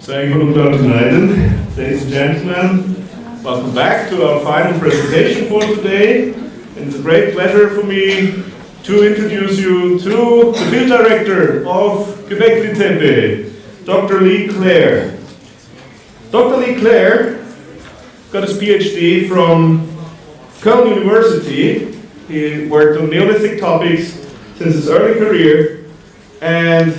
Saying good afternoon, ladies and gentlemen. Welcome back to our final presentation for today. And it's a great pleasure for me to introduce you to the field director of Gobeklitepe, Dr. Lee Clare. Dr. Lee Clare got his PhD from Corbelled University. He worked on Neolithic topics since his early career, and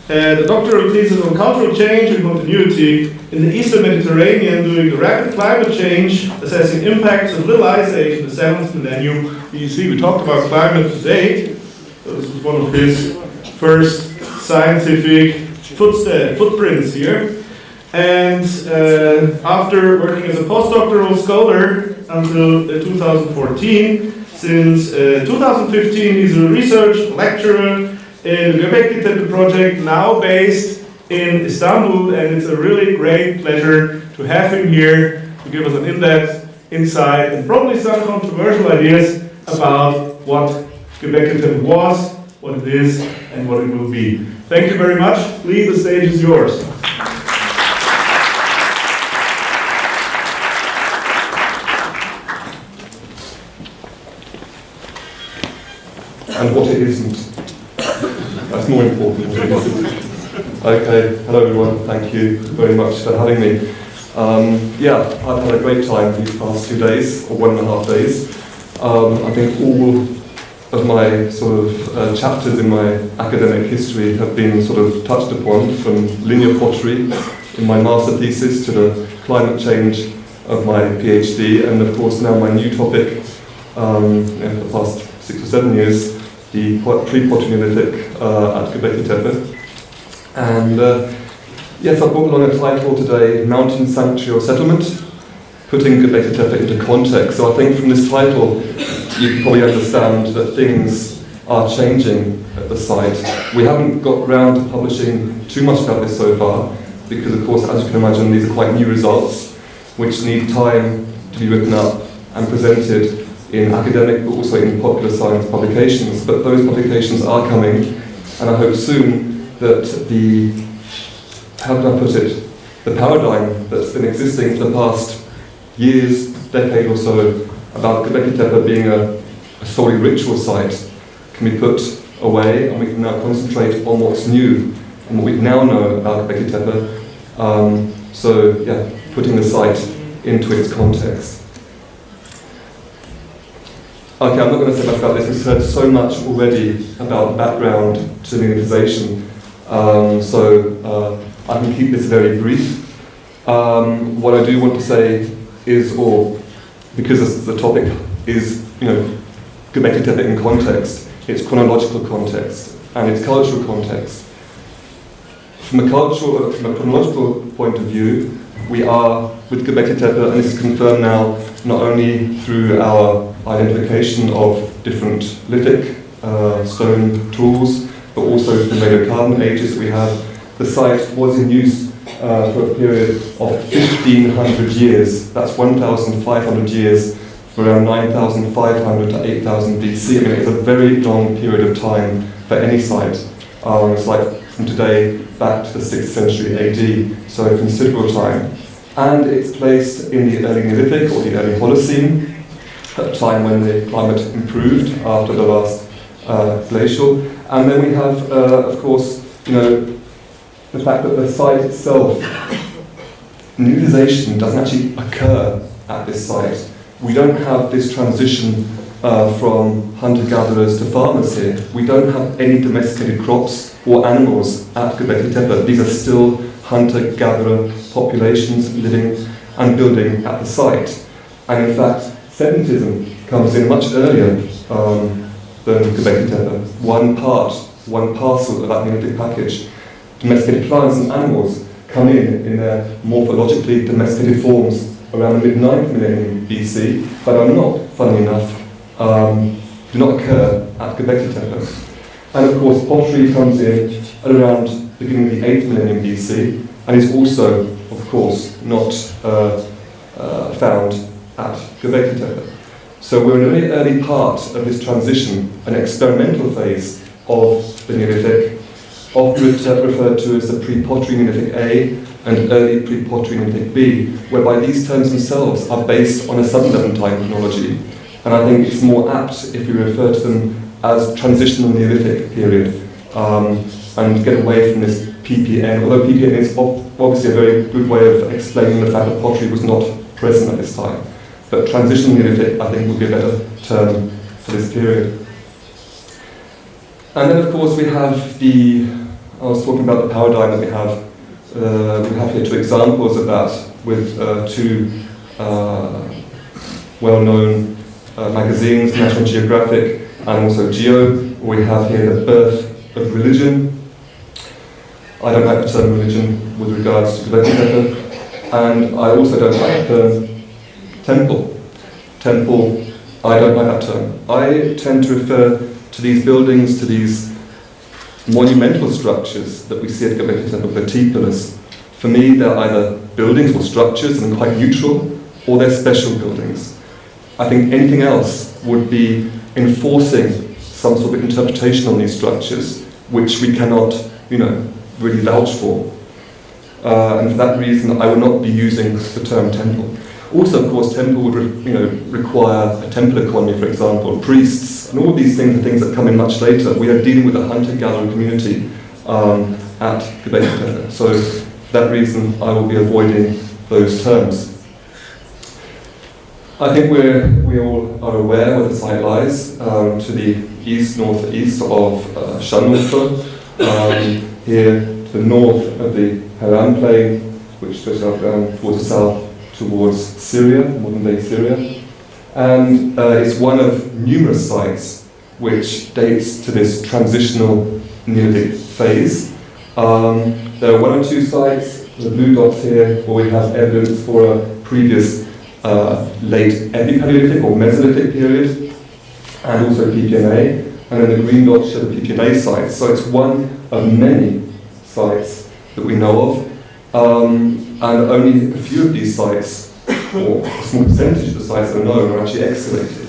the doctoral thesis on cultural change and continuity in the Eastern Mediterranean during the rapid climate change, assessing impacts of little ice age in the 7th millennium. You see, we talked about climate today. So this was one of his first scientific footprints here. And after working as a postdoctoral scholar until 2014, since 2015 he's a research lecturer in the Göbeklitepe project, now based in Istanbul, and it's a really great pleasure to have him here to give us an in-depth insight and probably some controversial ideas about what Göbeklitepe was, what it is, and what it will be. Thank you very much. Lee, the stage is yours. And what it isn't. That's more important. Okay, hello everyone, thank you very much for having me. I've had a great time these past 2 days, or 1.5 days. I think all of my sort of chapters in my academic history have been sort of touched upon, from linear pottery in my master thesis to the climate change of my PhD, and of course now my new topic for the past 6 or 7 years, the pre-pottery Neolithic at Gobeklitepe. And yes, I've brought along a title today, Mountain Sanctuary or Settlement, putting Gobeklitepe into context. So I think from this title, you can probably understand that things are changing at the site. We haven't got round to publishing too much about this so far, because of course, as you can imagine, these are quite new results, which need time to be written up and presented in academic, but also in popular science publications. But those publications are coming, and I hope soon that the paradigm that's been existing for the past years, decade or so, about Gobeklitepe being a solely ritual site can be put away, and we can now concentrate on what's new and what we now know about Gobeklitepe. Putting the site into its context. Okay, I'm not going to say much about this. We've heard so much already about the background to miniaturization, I can keep this very brief. What I do want to say is, because the topic is, Gobeklitepe in context, its chronological context and its cultural context. From a chronological point of view, we are with Gobeklitepe, and this is confirmed now not only through our identification of different lithic stone tools, but also from the radiocarbon ages that we have. The site was in use for a period of 1,500 years. That's 1,500 years, from around 9,500 to 8,000 BC. I mean, it's a very long period of time for any site. It's like from today back to the 6th century AD, so a considerable time. And it's placed in the early Neolithic or the early Holocene, at a time when the climate improved after the last glacial. And then we have, of course, the fact that the site itself, nudization doesn't actually occur at this site. We don't have this transition from hunter-gatherers to farmers here. We don't have any domesticated crops or animals at Gobeklitepe. These are still hunter-gatherer populations living and building at the site. And in fact, sedentism comes in much earlier than Gobeklitepe. One parcel of that Neolithic package. Domesticated plants and animals come in their morphologically domesticated forms around the mid-9th millennium BC, but are not, funnily enough, do not occur at Gobeklitepe. And of course, pottery comes in at around the beginning of the 8th millennium BC, and is also, of course, not found at Gobeklitepe. So we're in a very early part of this transition, an experimental phase of the Neolithic, often referred to as the pre-pottery Neolithic A, and early pre-pottery Neolithic B, whereby these terms themselves are based on a Southern Levantine chronology. And I think it's more apt if we refer to them as transitional Neolithic period, and get away from this PPN, although PPN is obviously a very good way of explaining the fact that pottery was not present at this time. But transitional Neolithic, I think, would be a better term for this period. And then, of course, we have I was talking about the paradigm that we have. We have here two examples of that with two well-known magazines, National Geographic and also Geo. We have here the birth of religion. I don't like the term religion with regards to Göbeklitepe, and I also don't like the term temple. Temple, I don't like that term. I tend to refer to these buildings, to these monumental structures that we see at Gobeklitepe, the T-pillars. For me, they're either buildings or structures and quite neutral, or they're special buildings. I think anything else would be enforcing some sort of interpretation on these structures, which we cannot, really vouch for. And for that reason, I will not be using the term temple. Also, of course, temple would require a temple economy, for example, priests, and all of these things are things that come in much later. We are dealing with a hunter-gatherer community at Gobeklitepe. So for that reason, I will be avoiding those terms. I think we all are aware where the site lies, to the northeast of Şanlıurfa, here to the north of the Hayat plain, which goes out down towards the south towards Syria, modern-day Syria. And it's one of numerous sites which dates to this transitional Neolithic phase. There are one or two sites, the blue dots here, where we have evidence for a previous late Epipaleolithic or Mesolithic period, and also PPNA, and then the green dots show the PPNA sites. So it's one of many sites that we know of, and only a few of these sites, or a small percentage of the sites that are known, are actually excavated.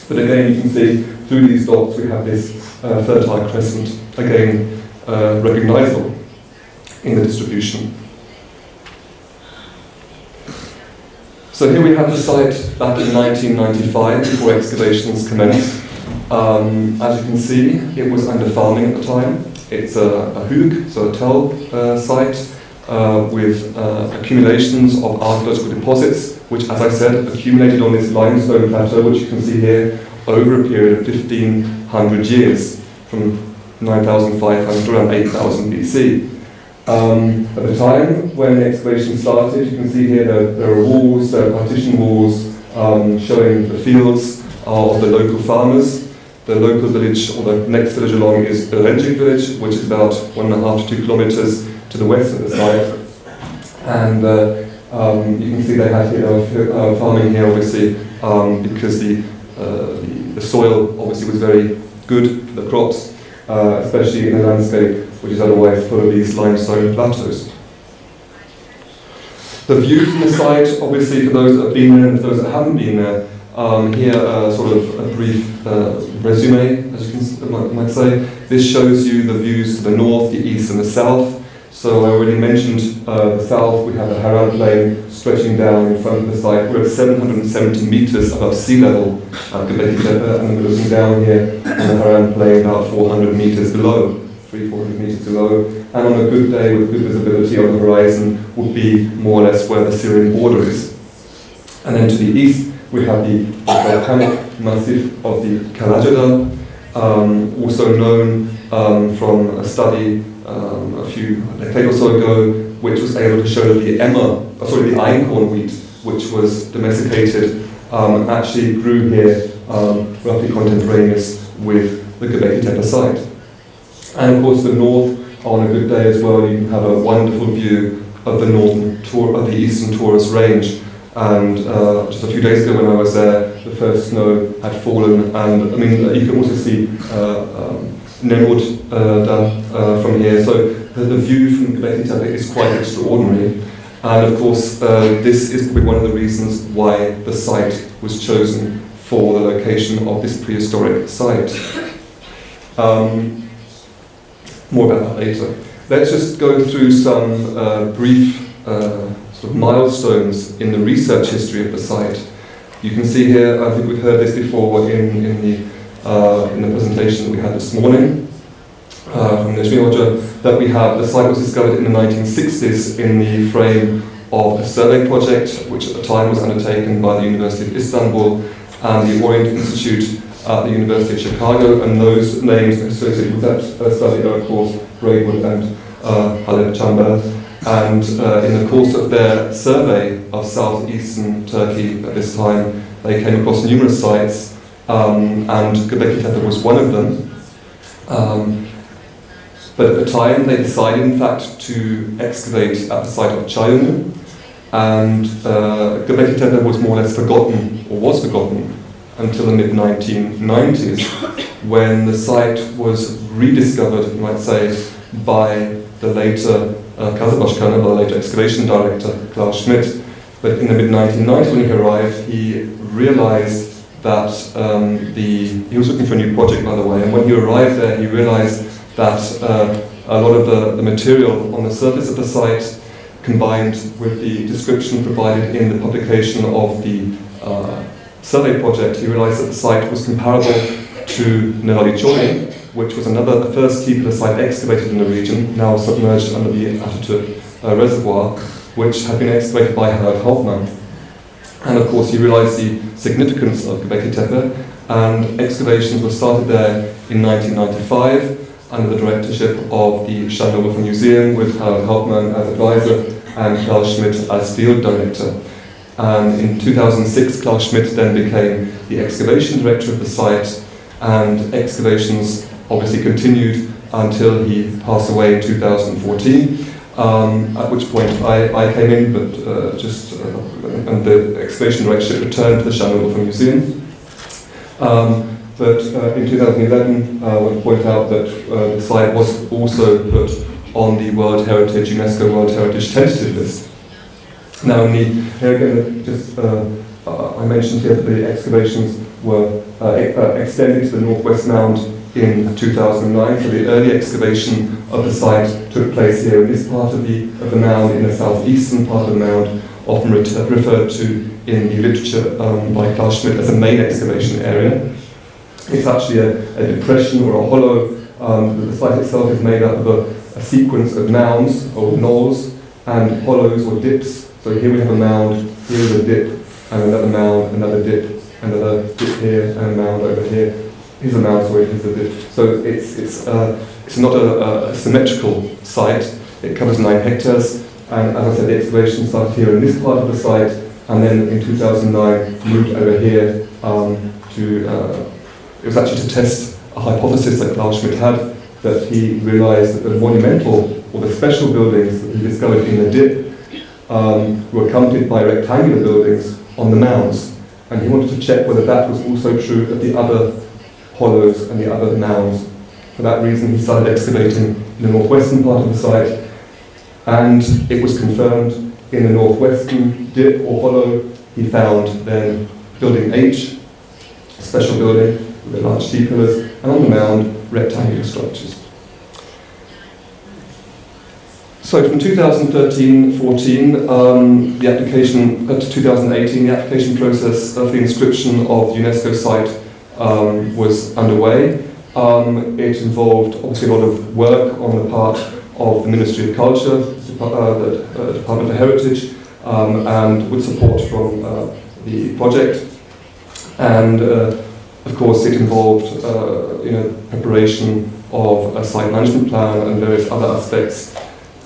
But again, you can see through these dots we have this fertile crescent, again recognizable in the distribution. So here we have the site back in 1995, before excavations commenced. As you can see, it was under farming at the time. It's a hug, so a tell site, with accumulations of archaeological deposits, which, as I said, accumulated on this limestone plateau, which you can see here, over a period of 1,500 years, from 9,500 to around 8,000 BC. At the time when the excavation started, you can see here there are walls, there are partition walls showing the fields of the local farmers. The local village, or the next village along, is the yerleşik village, which is about 1.5 to 2 kilometers to the west of the site. And you can see they had farming here, obviously, because the soil obviously was very good for the crops, especially in a landscape which is otherwise full of these limestone plateaus. The view from the site, obviously, for those that have been there and for those that haven't been there, here sort of a brief resume, as you might say. This shows you the views to the north, the east and the south. So I already mentioned the south, we have a Hayat plain stretching down in front of the site. We're at 770 meters above sea level at Gobeklitepe, and we're looking down here on the Hayat plain about 400 meters below, 300-400 meters below. And on a good day with good visibility on the horizon would be more or less where the Syrian border is. And then to the east, we have the volcanic massif of the Karacadar, also known from a study a few decades or so ago, which was able to show that the einkorn wheat, which was domesticated, actually grew here roughly contemporaneous with the Göbeklitepe site. And of course, the north, on a good day as well, you can have a wonderful view of the eastern Taurus range. And just a few days ago when I was there, the first snow had fallen, and I mean, you can also see Nemrud from here. So the view from Göbeklitepe is quite extraordinary. And of course, this is probably one of the reasons why the site was chosen for the location of this prehistoric site. More about that later. let's just go through some brief sort of milestones in the research history of the site. You can see here, I think we've heard this before in the presentation that we had this morning from Nejmi, that the site was discovered in the 1960s in the frame of a survey project, which at the time was undertaken by the University of Istanbul and the Orient Institute at the University of Chicago, and those names associated with that study are, of course, Braidwood and Halep Chamber. And in the course of their survey of southeastern Turkey at this time, they came across numerous sites, and Göbeklitepe was one of them. But at the time, they decided, in fact, to excavate at the site of Çayönü, and Göbeklitepe was more or less forgotten, or was forgotten, until the mid-1990s, when the site was rediscovered, you might say, by the later Kazabashkana, the later excavation director, Klaus Schmidt. But in the mid-1990s, when he arrived, he realized that he was looking for a new project, by the way, and when he arrived there, he realized that a lot of the material on the surface of the site, combined with the description provided in the publication of the survey project, he realized that the site was comparable to Nerali, which was the first Tiepler site excavated in the region, now submerged under the Atatürk reservoir, which had been excavated by Harald Hauptmann. And of course he realized the significance of Göbeklitepe, and excavations were started there in 1995 under the directorship of the Schandauer Museum, with Harald Hauptmann as advisor and Klaus Schmidt as field director. And in 2006, Klaus Schmidt then became the excavation director of the site, and excavations obviously continued until he passed away in 2014, at which point I came in, but and the excavation directorship returned to the Schandauer Museum. But in 2011, I want to point out that the site was also put on the UNESCO World Heritage tentative list. Now, here again, I mentioned here that the excavations were extended to the Northwest Mound in 2009. So the early excavation of the site took place here in this part of the mound, in the southeastern part of the mound, often referred to in the literature by Klaus Schmidt as a main excavation area. It's actually a depression or a hollow. The site itself is made up of a sequence of mounds or knolls and hollows or dips. So here we have a mound, here is a dip, and another mound, another dip, another dip here, and a mound over here. Here's a mound, sorry, here's a dip. So it's not a symmetrical site. It covers 9 hectares, and as I said, the excavation started here in this part of the site, and then in 2009 moved over here it was actually to test a hypothesis that Klaus Schmidt had, that he realized that the monumental or the special buildings that he discovered in the dip were accompanied by rectangular buildings on the mounds, and he wanted to check whether that was also true of the other hollows and the other mounds. For that reason, he started excavating in the northwestern part of the site, and it was confirmed in the northwestern dip or hollow. He found then building H, a special building with large T-pillars, and on the mound, rectangular structures. So from 2013-14, the application, to 2018, the application process of the inscription of the UNESCO site was underway. It involved obviously a lot of work on the part of the Ministry of Culture, the Department of Heritage, and with support from the project. And of course it involved preparation of a site management plan and various other aspects.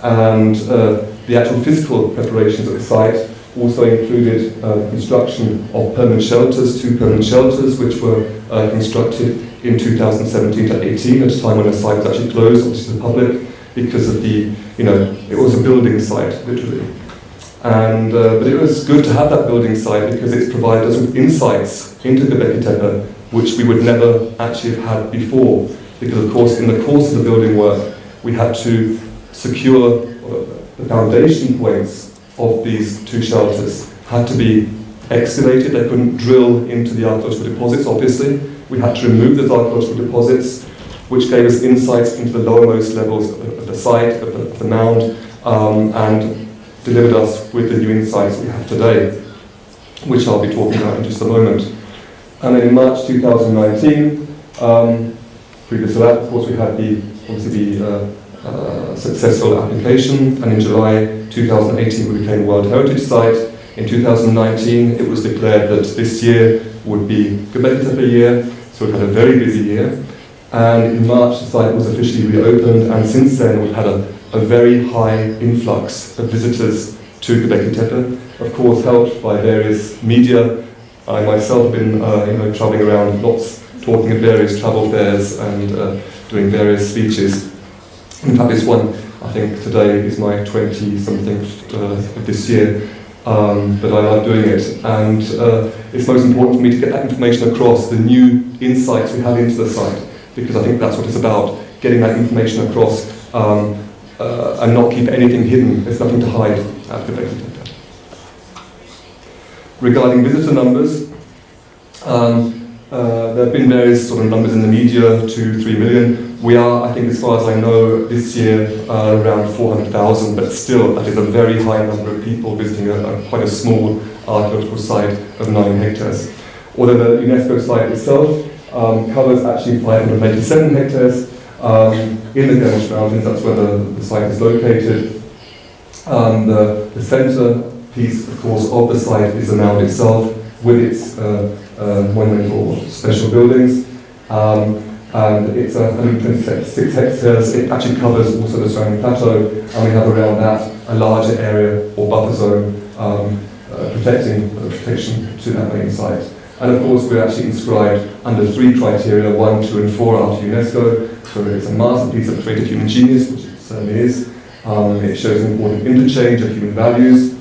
And the actual physical preparations of the site also included construction of permanent shelters, 2 permanent shelters, which were constructed in 2017-18, at a time when the site was actually closed obviously to the public because of the, it was a building site, literally. And but it was good to have that building site because it's provided us with insights into Göbeklitepe, which we would never actually have had before. Because of course, in the course of the building work, we had to secure the foundation points of these 2 shelters had to be excavated. They couldn't drill into the archaeological deposits, obviously. We had to remove those archaeological deposits, which gave us insights into the lowermost levels of the site, of the mound, and delivered us with the new insights we have today, which I'll be talking about in just a moment. And then in March 2019, previous to that, of course, we had the successful application, and in July 2018 we became a World Heritage Site. In 2019 it was declared that this year would be Gobeklitepe year, so we've had a very busy year. And in March the site was officially reopened, and since then we've had a very high influx of visitors to Gobeklitepe, of course helped by various media. I myself have been travelling around lots, talking at various travel fairs and doing various speeches. In fact, this one, I think today is my 20-something of this year, but I love doing it. And it's most important for me to get that information across, the new insights we have into the site, because I think that's what it's about, getting that information across and not keep anything hidden. There's nothing to hide at Göbeklitepe. Regarding visitor numbers, there have been various sort of numbers in the media, 2-3 million. We are, I think, as far as I know, this year around 400,000, but still that is a very high number of people visiting quite a small archaeological site of 9 hectares. Although the UNESCO site itself covers actually 587 hectares in the Göbeklitepe Mountains. That's where the site is located. The centre piece, of course, of the site is the mound itself with its monumental special buildings. And it's 126 hectares. It actually covers also the surrounding plateau, and we have around that a larger area or buffer zone protection to that main site. And of course, we're actually inscribed under 3 criteria, 1, 2, and 4 after UNESCO. So it's a masterpiece of creative human genius, which it certainly is. It shows an important interchange of human values,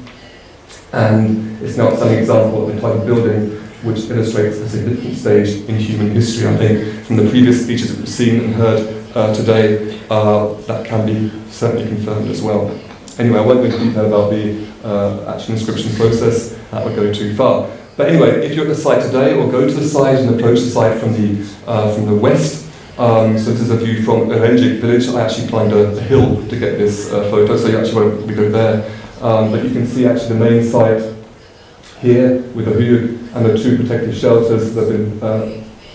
and it's an outstanding example of the type of building which illustrates a significant stage in human history. I think from the previous speeches that we've seen and heard today, that can be certainly confirmed as well. Anyway, I won't go into detail about the actual inscription process, that would go too far. But anyway, if you're at the site today, or go to the site and approach the site from the west, so this is a view from Yerleşik village. I actually climbed a hill to get this photo, so you actually won't go there. But you can see actually the main site here with the hug and the 2 protective shelters that have been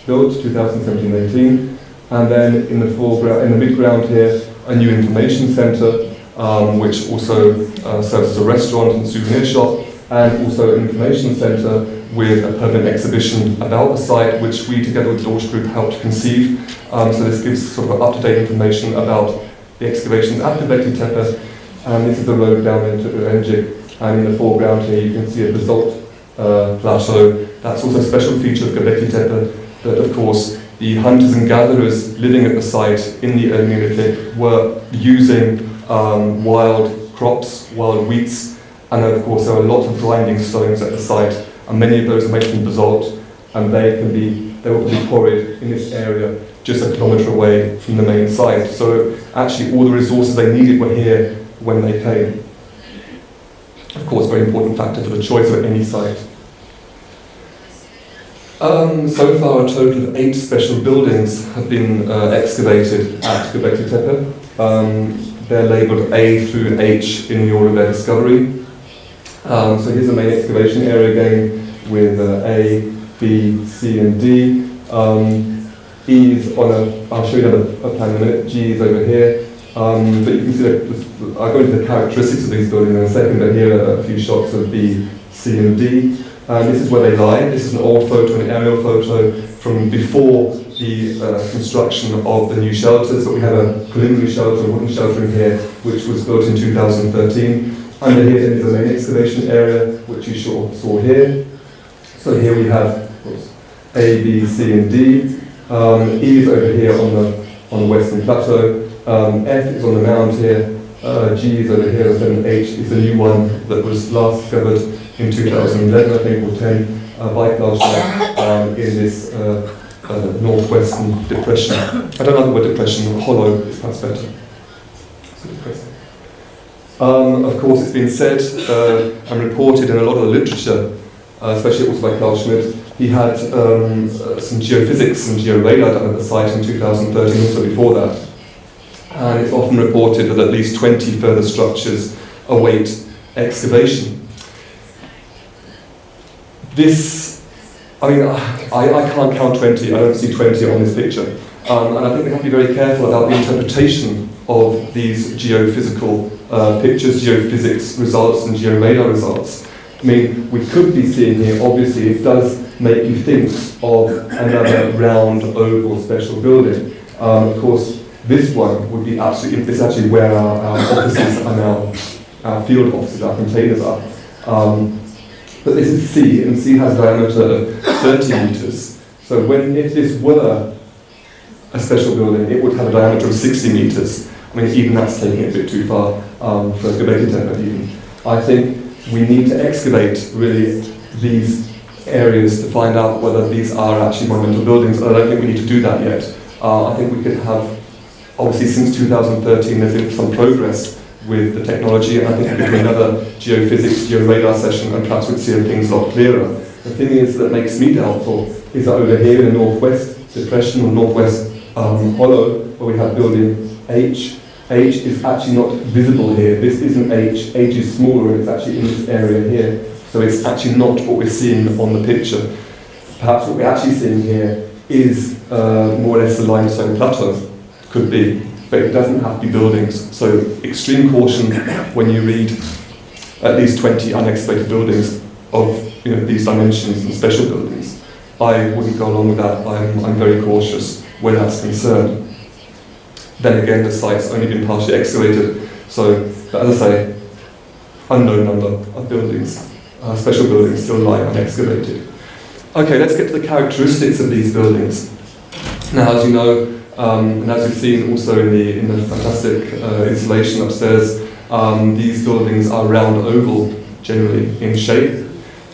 built, 2017-18. And then in the foreground, in the midground here, a new information centre, which also serves as a restaurant and souvenir shop, and also an information centre with a permanent exhibition about the site, which we, together with the Dorsch Group, helped conceive. So this gives sort of up-to-date information about the excavations at Gobeklitepe. And this is the road down into Yerleşik. And in the foreground here, you can see a basalt plateau. That's also a special feature of Gobeklitepe, that of course the hunters and gatherers living at the site in the early Neolithic were using wild crops, wild wheats, and then of course there are lots of grinding stones at the site, and many of those are made from basalt, and they will be quarried in this area just a kilometre away from the main site. So actually all the resources they needed were here when they came. Of course, very important factor for the choice of any site. So far, a total of 8 special buildings have been excavated at Gobeklitepe. They're labelled A through H in the order of their discovery. So here's the main excavation area again with A, B, C, and D. E is on I'll show you a plan in a minute. G is over here. But you can see that I'll go into the characteristics of these buildings in a second, but here are a few shots of B, C, and D. This is where they lie. This is an old photo, an aerial photo from before the construction of the new shelters. But we have a preliminary shelter, a wooden shelter in here, which was built in 2013. Under here is the main excavation area, which you saw here. So here we have A, B, C, and D. E is over here on the western plateau. F is on the mound here. G is over here, and H is the new one that was last discovered in 2011, I think, or 10, by Clare'in in this northwestern depression. I don't know the word depression, hollow is perhaps better. Of course, it's been said and reported in a lot of the literature, especially also by Clare'in, He had some geophysics and georadar done at the site in 2013, also before that. And it's often reported that at least 20 further structures await excavation. This, I mean, I can't count 20, I don't see 20 on this picture. And I think we have to be very careful about the interpretation of these geophysical pictures, geophysics results and georadar results. I mean, we could be seeing here, obviously, it does make you think of another round, oval, special building. Of course, this one would be absolutely, this is actually where our offices are now, our field offices, our containers are. But this is C, and C has a diameter of 30 meters. So if this were a special building, it would have a diameter of 60 meters. I mean, even that's taking it a bit too far for Göbeklitepe even. I think we need to excavate, really, these areas to find out whether these are actually monumental buildings. I don't think we need to do that yet. I think we could have, obviously since 2013 there's been some progress with the technology, and I think we could do another geophysics, georadar session, and perhaps we'd see things a lot clearer. The thing is that makes me doubtful is that over here in the northwest depression or northwest hollow, where we have building H is actually not visible here. This isn't H is smaller, and it's actually in this area here. So it's actually not what we're seeing on the picture. Perhaps what we're actually seeing here is more or less a limestone plateau, could be, but it doesn't have to be buildings. So extreme caution when you read at least 20 unexcavated buildings of these dimensions and special buildings. I wouldn't go along with that. I'm very cautious where that's concerned. Then again, the site's only been partially excavated, so, but as I say, unknown number of buildings, special buildings still lie unexcavated. Okay, let's get to the characteristics of these buildings. Now, as you know, and as you've seen also in the fantastic installation upstairs, these buildings are round oval, generally, in shape,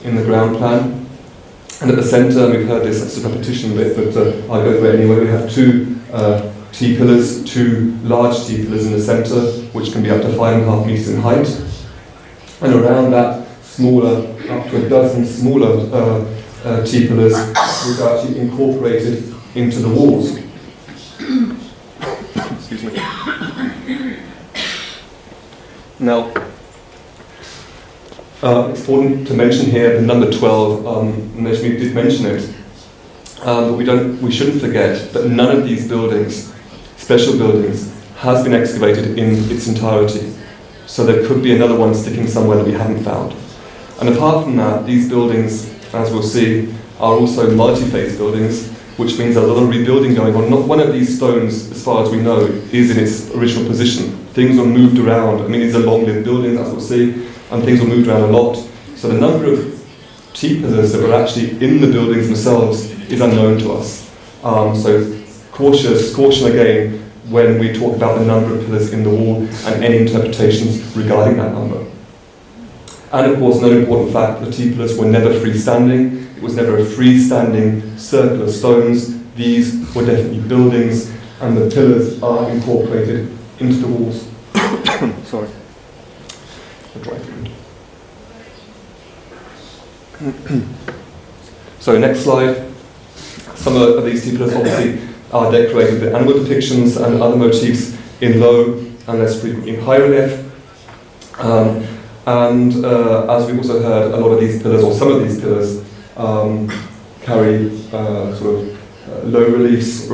in the ground plan. And at the centre, we've heard this, that's a repetition bit, but I'll go through it anyway. We have two T-pillars, two large T-pillars in the centre, which can be up to 5.5 metres in height. And around that, smaller, up to a dozen smaller T-pillars, which are actually incorporated into the walls. Excuse me. Now, it's important to mention here the number 12, Nejmi did mention it, but we shouldn't forget that none of these buildings, special buildings, has been excavated in its entirety. So there could be another one sticking somewhere that we haven't found. And apart from that, these buildings, as we'll see, are also multi-phase buildings, which means there's a lot of rebuilding going on. Not one of these stones, as far as we know, is in its original position. Things are moved around. I mean, these are long-lived buildings, as we'll see, and things are moved around a lot. So the number of T-pillars that were actually in the buildings themselves is unknown to us. So caution again when we talk about the number of pillars in the wall and any interpretations regarding that number. And of course, another important fact, the T-pillars were never freestanding. It was never a freestanding circle of stones. These were definitely buildings, and the pillars are incorporated into the walls. Sorry. A dry food. So next slide. Some of these T-pillars obviously are decorated with animal depictions and other motifs in low and less frequently in high relief. As we also heard, a lot of these pillars, or some of these pillars, carry sort of low reliefs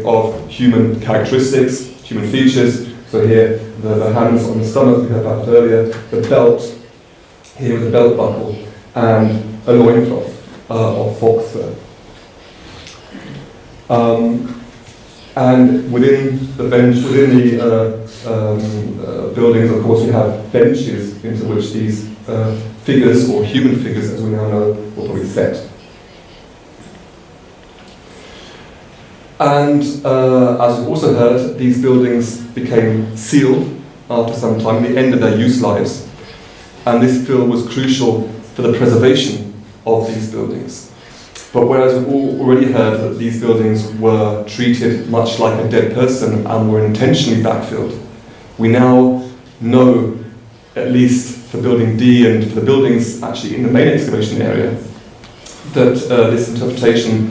of human characteristics, human features. So here, the hands on the stomach we heard about earlier, the belt, here with a belt buckle, and a loincloth of fox fur. And within the buildings, of course, we have benches into which these figures, or human figures as we now know, will probably set. And as we've also heard, these buildings became sealed after some time, the end of their use lives. And this fill was crucial for the preservation of these buildings. But whereas we've already heard that these buildings were treated much like a dead person and were intentionally backfilled, we now know, at least for building D and for the buildings actually in the main excavation area, that this interpretation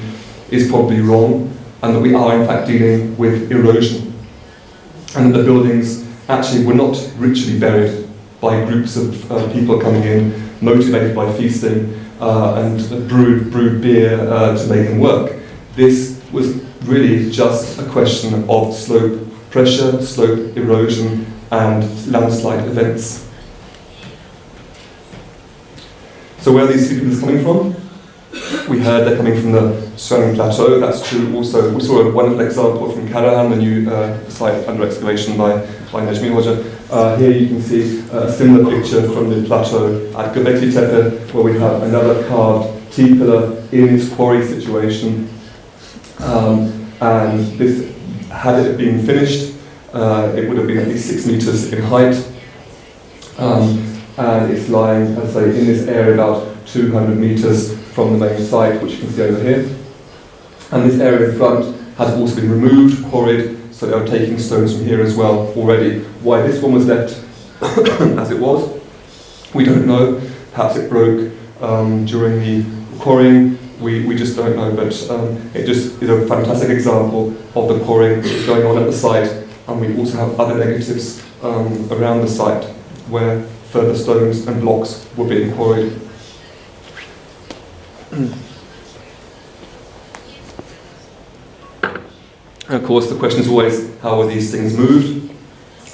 is probably wrong, and that we are in fact dealing with erosion, and that the buildings actually were not ritually buried by groups of people coming in, motivated by feasting, and brewed beer to make them work. This was really just a question of slope pressure, slope erosion, and landslide events. So where are these people coming from? We heard they're coming from the surrounding plateau. That's true also. We saw a wonderful example from Clare'in, the new site under excavation by Nejmi Hoca. Here you can see a similar picture from the plateau at Gobeklitepe, where we have another carved T-pillar in its quarry situation. And this, had it been finished, it would have been at least 6 meters in height. And it's lying, as I say, in this area about 200 meters from the main site, which you can see over here. And this area in front has also been removed, quarried, so they are taking stones from here as well already. Why this one was left as it was, we don't know. Perhaps it broke during the quarrying, we just don't know, but it just is a fantastic example of the quarrying that's going on at the site, and we also have other negatives around the site where further stones and blocks were being quarried. And of course the question is always, how are these things moved?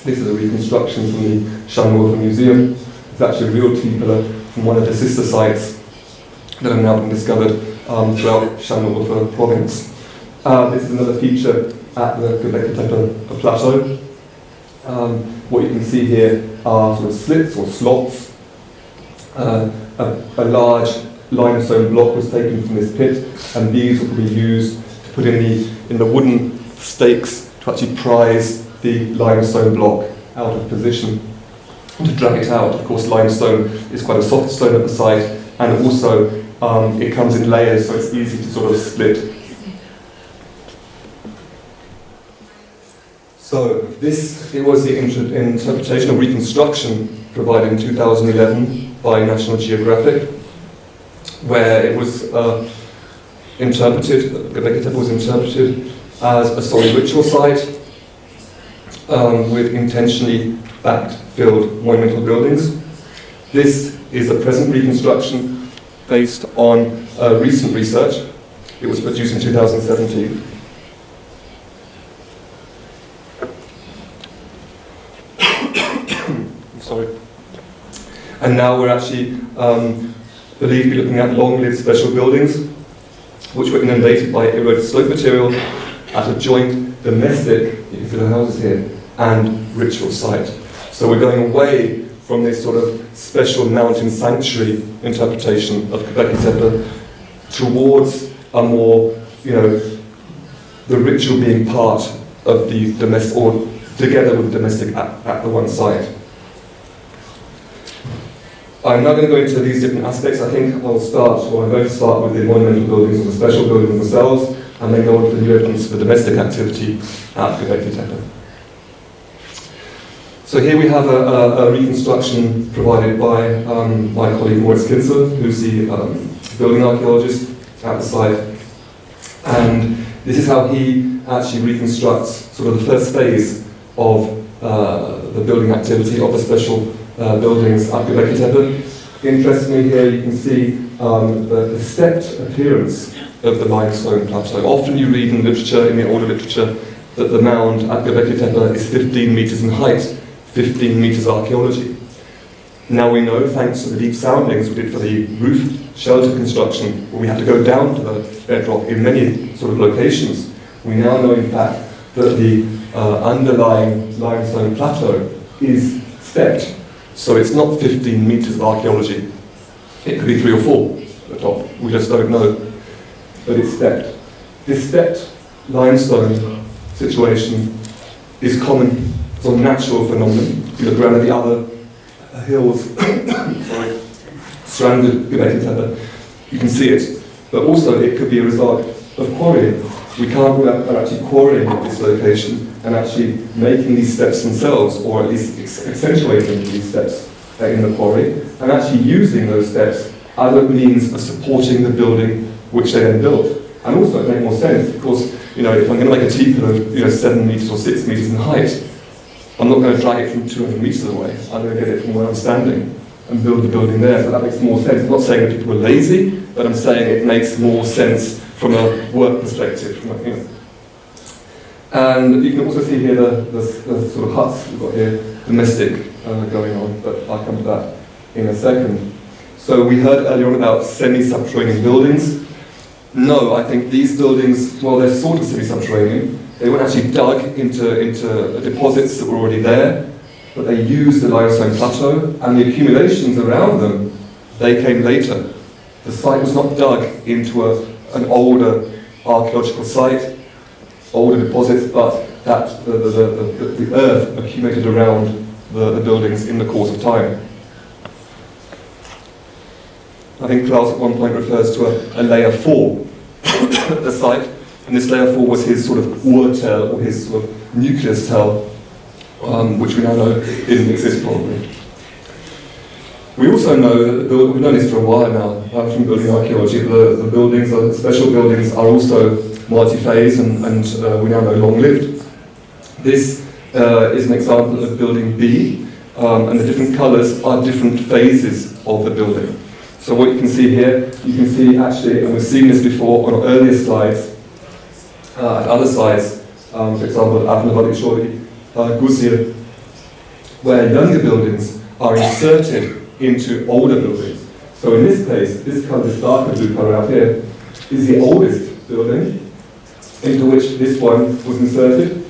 This is a reconstruction from the Şanlıurfa Museum. It's actually a real T-pillar from one of the sister sites that have now been discovered throughout Şanlıurfa province. This is another feature at the Göbeklitepe plateau. What you can see here are sort of slits or slots. A large limestone block was taken from this pit, and these will be used to put in the wooden stakes to actually prise the limestone block out of position and to drag it out. Of course, limestone is quite a soft stone at the site, and also it comes in layers, so it's easy to sort of split. So it was the interpretation of reconstruction provided in 2011 by National Geographic, where it was interpreted, Göbeklitepe was interpreted as a solid ritual site with intentionally backfilled monumental buildings. This is a present reconstruction based on recent research. It was produced in 2017. Sorry. And now we're actually believed to be looking at long-lived special buildings which were inundated by eroded slope material at a joint domestic, you can see the houses here, and ritual site. So we're going away from this sort of special mountain sanctuary interpretation of Göbeklitepe towards a more, the ritual being part of the domestic, or together with the domestic at the one site. I'm not going to go into these different aspects. I think I'm going to start with the monumental buildings or the special buildings themselves, and then go on to the new evidence for domestic activity at Gobeklitepe. So here we have a reconstruction provided by my colleague Moritz Kinzer, who's the building archaeologist at the site. And this is how he actually reconstructs sort of the first phase of the building activity of the special buildings at Göbeklitepe. Interestingly, here you can see the stepped appearance of the limestone plateau. Often you read in literature, in the older literature, that the mound at Göbeklitepe is 15 meters in height, 15 meters archaeology. Now we know, thanks to the deep soundings we did for the roof shelter construction, where we had to go down to the bedrock in many sort of locations, we now know in fact that the underlying limestone plateau is stepped. So it's not 15 meters of archaeology. It could be 3 or 4 at the top. We just don't know. But it's stepped. This stepped limestone situation is common. It's a natural phenomenon. If you look around at the other hills surrounding Gobeklitepe, you can see it. But also it could be a result of quarrying. We can't rule out they're actually quarrying at this location and actually making these steps themselves, or at least accentuating these steps in the quarry, and actually using those steps as a means of supporting the building which they then built. And also it made more sense because, if I'm going to make a T-pillar of 7 metres or 6 metres in height, I'm not going to drag it from 200 metres away. I'm going to get it from where I'm standing and build the building there. So that makes more sense. I'm not saying that people are lazy, but I'm saying it makes more sense from a work perspective. And you can also see here the sort of huts we've got here, domestic going on, but I'll come to that in a second. So we heard earlier on about semi-subterranean buildings. No, I think these buildings, well, they're sort of semi-subterranean. They weren't actually dug into deposits that were already there, but they used the limestone plateau, and the accumulations around them, they came later. The site was not dug into an older archaeological site, older deposits, but that the earth accumulated around the buildings in the course of time. I think Klaus at one point refers to a layer 4 at the site, and this layer 4 was his sort of Urtel, or his sort of nucleus tell, which we now know didn't exist probably. We also know that we've known this for a while now from building archaeology. The buildings, the special buildings, are also multi-phase and we now know long-lived. This is an example of building B, and the different colours are different phases of the building. So what you can see here, you can see actually, and we've seen this before on earlier slides, at other sites, for example, at Avnavadishori, Guzir, where younger buildings are inserted into older buildings. So in this case, this colour, this darker blue colour out here, is the oldest building, into which this one was inserted,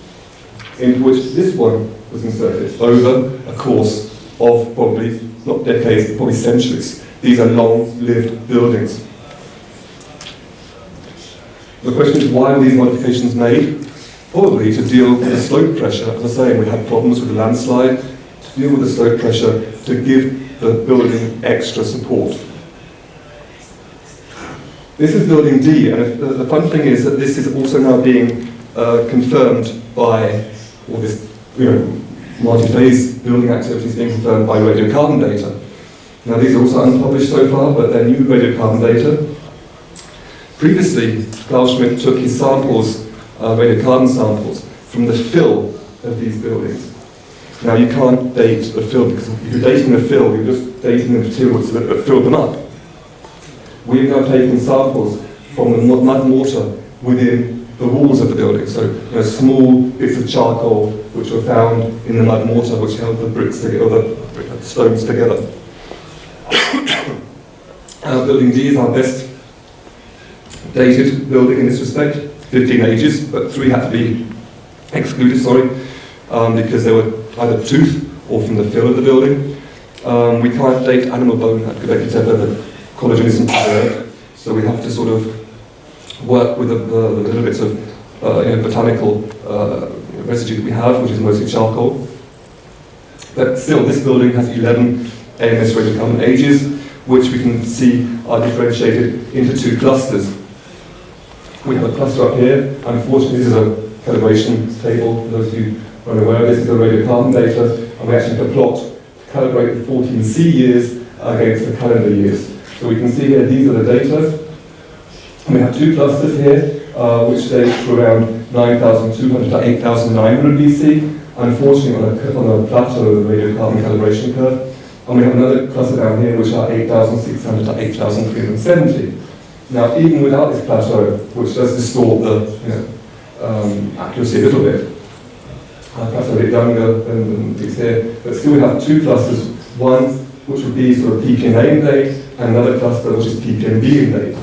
into which this one was inserted, over a course of probably, not decades, but probably centuries. These are long-lived buildings. The question is, why were these modifications made? Probably to deal with the slope pressure. As I say, we had problems with the landslide. To deal with the slope pressure, to give the building extra support. This is building D, and the fun thing is that this is also now being confirmed by, or this multi-phase building activities being confirmed by radiocarbon data. Now these are also unpublished so far, but they're new radiocarbon data. Previously, Carl Schmidt took his samples, radiocarbon samples, from the fill of these buildings. Now you can't date the fill, because if you're dating the fill, you're just dating the materials that filled them up. We've now taken samples from the mud mortar within the walls of the building. So small bits of charcoal which were found in the mud mortar which held the bricks together, or the stones together. Building D is our best dated building in this respect, 15 ages, but 3 had to be excluded, because they were either tooth or from the fill of the building. We can't date animal bone at Gobeklitepe, the collagen isn't preserved, so we have to sort of work with the little bits of botanical residue that we have, which is mostly charcoal. But still, this building has 11 AMS radiocarbon ages, which we can see are differentiated into 2 clusters. We have a cluster up here. Unfortunately, this is a calibration table. For those of you who are aware, this is the radiocarbon data, and we actually have to plot to calibrate the 14C years against the calendar years. So we can see here, these are the data. And we have 2 clusters here, which date from around 9,200 to 8,900 BC. Unfortunately, on a plateau of the radiocarbon calibration curve. And we have another cluster down here, which are 8,600 to 8,370. Now, even without this plateau, which does distort the accuracy a little bit, perhaps a bit younger than these here, but still we have 2 clusters, one which would be sort of PPNA in date, and another cluster which is PPNB in date.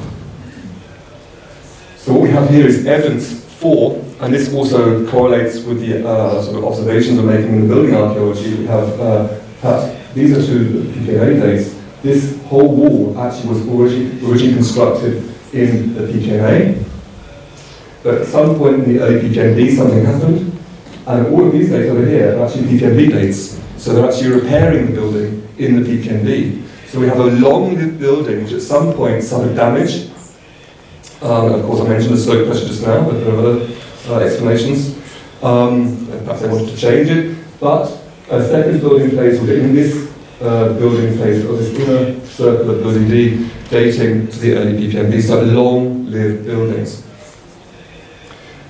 So what we have here is evidence for, and this also correlates with the sort of observations we're making in the building archaeology. We have perhaps these are 2 PPNA dates. This whole wall actually was originally constructed in the PPNA, but at some point in the early PPNB something happened, and all of these dates over here are actually PPNB dates. So they're actually repairing the building in the PPNB. So we have a long-lived building which at some point suffered damage. Of course, I mentioned the slope pressure just now, but there are other explanations. Perhaps they wanted to change it, but a second building phase within this building phase of this inner circle of building D, dating to the early PPMB, so long-lived buildings.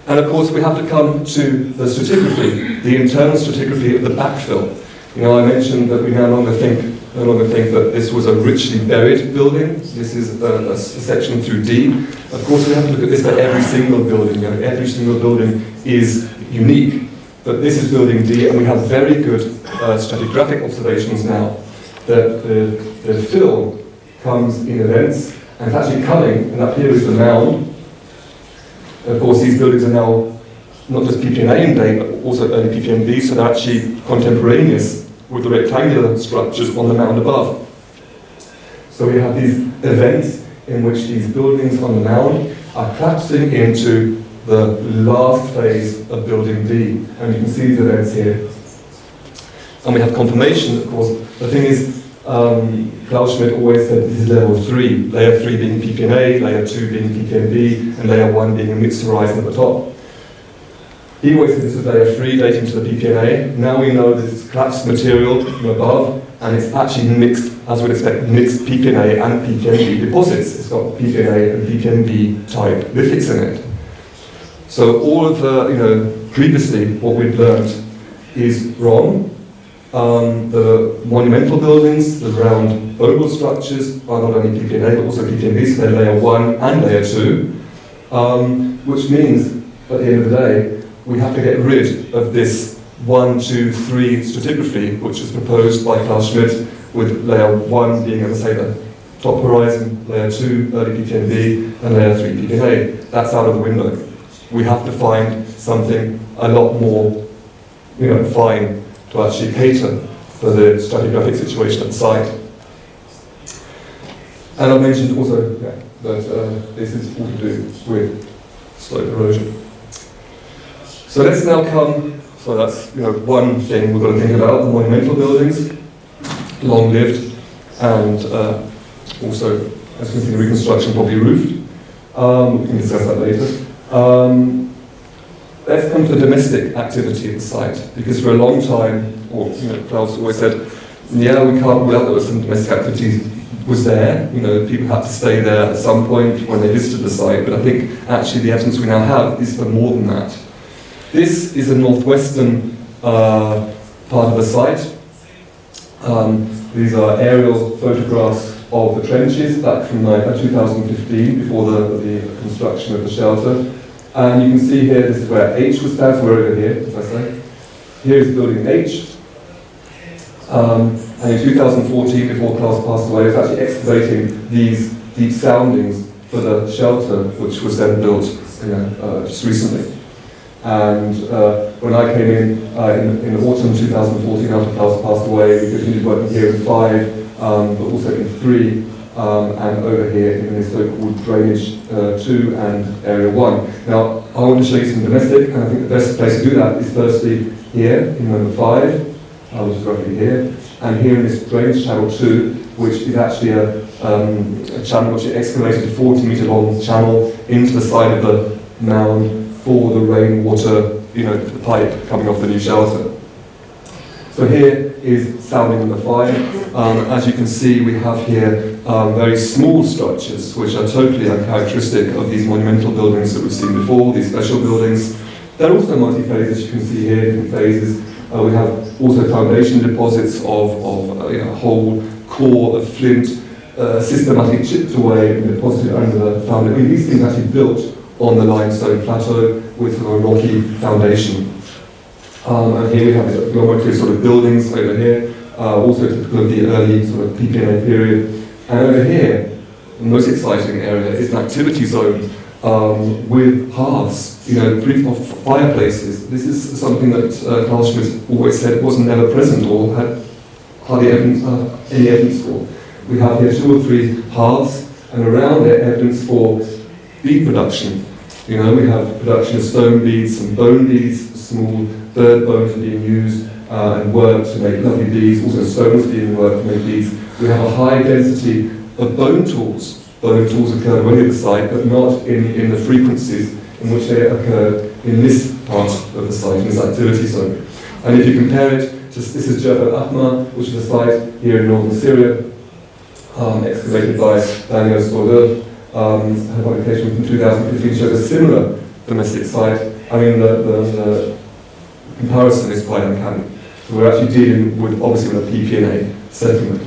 And of course, we have to come to the stratigraphy, the internal stratigraphy of the backfill. You know, I mentioned that we no longer think that this was a richly buried building. This is a section through D. Of course, we have to look at this for every single building. You know, every single building is unique, but this is building D, and we have very good stratigraphic observations now that the fill comes in events, and it's actually coming, and up here is the mound. Of course, these buildings are now not just PPNA in date, but also early PPMB, so they're actually contemporaneous with the rectangular structures on the mound above. So we have these events in which these buildings on the mound are collapsing into the last phase of building D, and you can see these events here. And we have confirmation, of course. The thing is, Klaus Schmidt always said this is level 3, layer 3 being PPNA, layer 2 being PPMB, and layer 1 being a mixed horizon at the top. He always said this was layer 3 dating to the PPNA. Now we know this is collapsed material from above, and it's actually mixed, as we'd expect, mixed PPNA and PPMB deposits. It's got PPNA and PPMB type lithics in it. So all of the, previously what we'd learned is wrong. The monumental buildings, the round oval structures are not only PPNA but also PPMB, so they're layer 1 and layer 2, which means at the end of the day we have to get rid of this 1, 2, 3 stratigraphy, which was proposed by Klaus Schmidt, with layer 1 being, as I say, the top horizon, layer 2 early PPMB, and layer 3 PPNA. That's out of the window. We have to find something a lot more, fine to actually cater for the stratigraphic situation at the site. And I mentioned also that this is all to do with slope erosion. So let's now come, so that's one thing we've got to think about, the monumental buildings, long-lived, and also, as you can see, the reconstruction probably roofed. We can discuss that later. Let's come to the domestic activity at the site, because for a long time, Klaus always said, yeah, we can't rule out there was some domestic activity was there. People had to stay there at some point when they visited the site, but I think actually the evidence we now have is for more than that. This is a northwestern part of the site. These are aerial photographs of the trenches back from 2015, before the construction of the shelter. And you can see here, this is where H was found, so we're over here, as I say. Here is building H. And in 2014, before Klaus passed away, he was actually excavating these deep soundings for the shelter, which was then built just recently. And when I came in autumn 2014, after Klaus passed away, we continued working here in 5, but also in 3, and over here in this so-called drainage 2 and area 1. Now, I want to show you some domestic, and I think the best place to do that is firstly here in number 5, which is roughly here, and here in this drainage channel 2, which is actually a channel which is excavated, a 40-metre long channel into the side of the mound for the rainwater, the pipe coming off the new shelter. So here is sounding number 5. As you can see, we have here very small structures, which are totally uncharacteristic of these monumental buildings that we've seen before, these special buildings. They're also multi-phase, as you can see here, different phases. We have also foundation deposits of a whole core of flint, systematically chipped away and deposited under the foundation. These things actually built on the limestone plateau with a rocky foundation. And here we have this agglomerative sort of buildings over here, also typical of the early sort of PPNA period. And over here, the most exciting area is an activity zone with hearths, brief of fireplaces. This is something that Carl Schmidt always said was never present or had hardly any evidence for. We have here 2 or 3 hearths, and around there evidence for bead production. We have production of stone beads and bone beads, small bird bones being used and worked to make lovely beads, also stones being worked to make beads. We have a high density of bone tools. Bone tools occur only at the site, but not in the frequencies in which they occur in this part of the site, in this activity zone. And if you compare it This is Jebel Ahmar, which is a site here in northern Syria, excavated by Daniel Stoller. Her publication from 2015 shows a similar domestic site. I mean, the comparison is quite uncanny. So we're actually dealing with, obviously, with a PP&A settlement.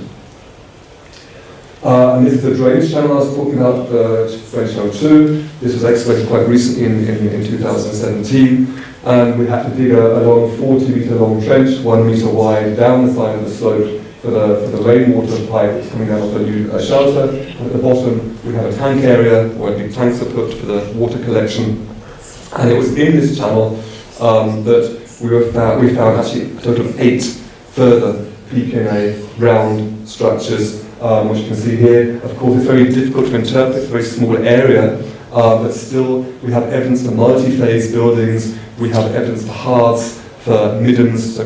And this is the drainage channel I was talking about, drainage channel 2. This was excavated quite recently in 2017. And we had to dig a long 40-metre long trench, 1 metre wide, down the side of the slope for the rainwater pipe that's coming down off the new shelter. And at the bottom, we have a tank area where big tanks are put for the water collection. And it was in this channel that we found actually a total of 8 further PP&A round structures, which you can see here. Of course, it's very difficult to interpret, it's a very small area, but still we have evidence for multi-phase buildings, we have evidence for hearths, for middens, so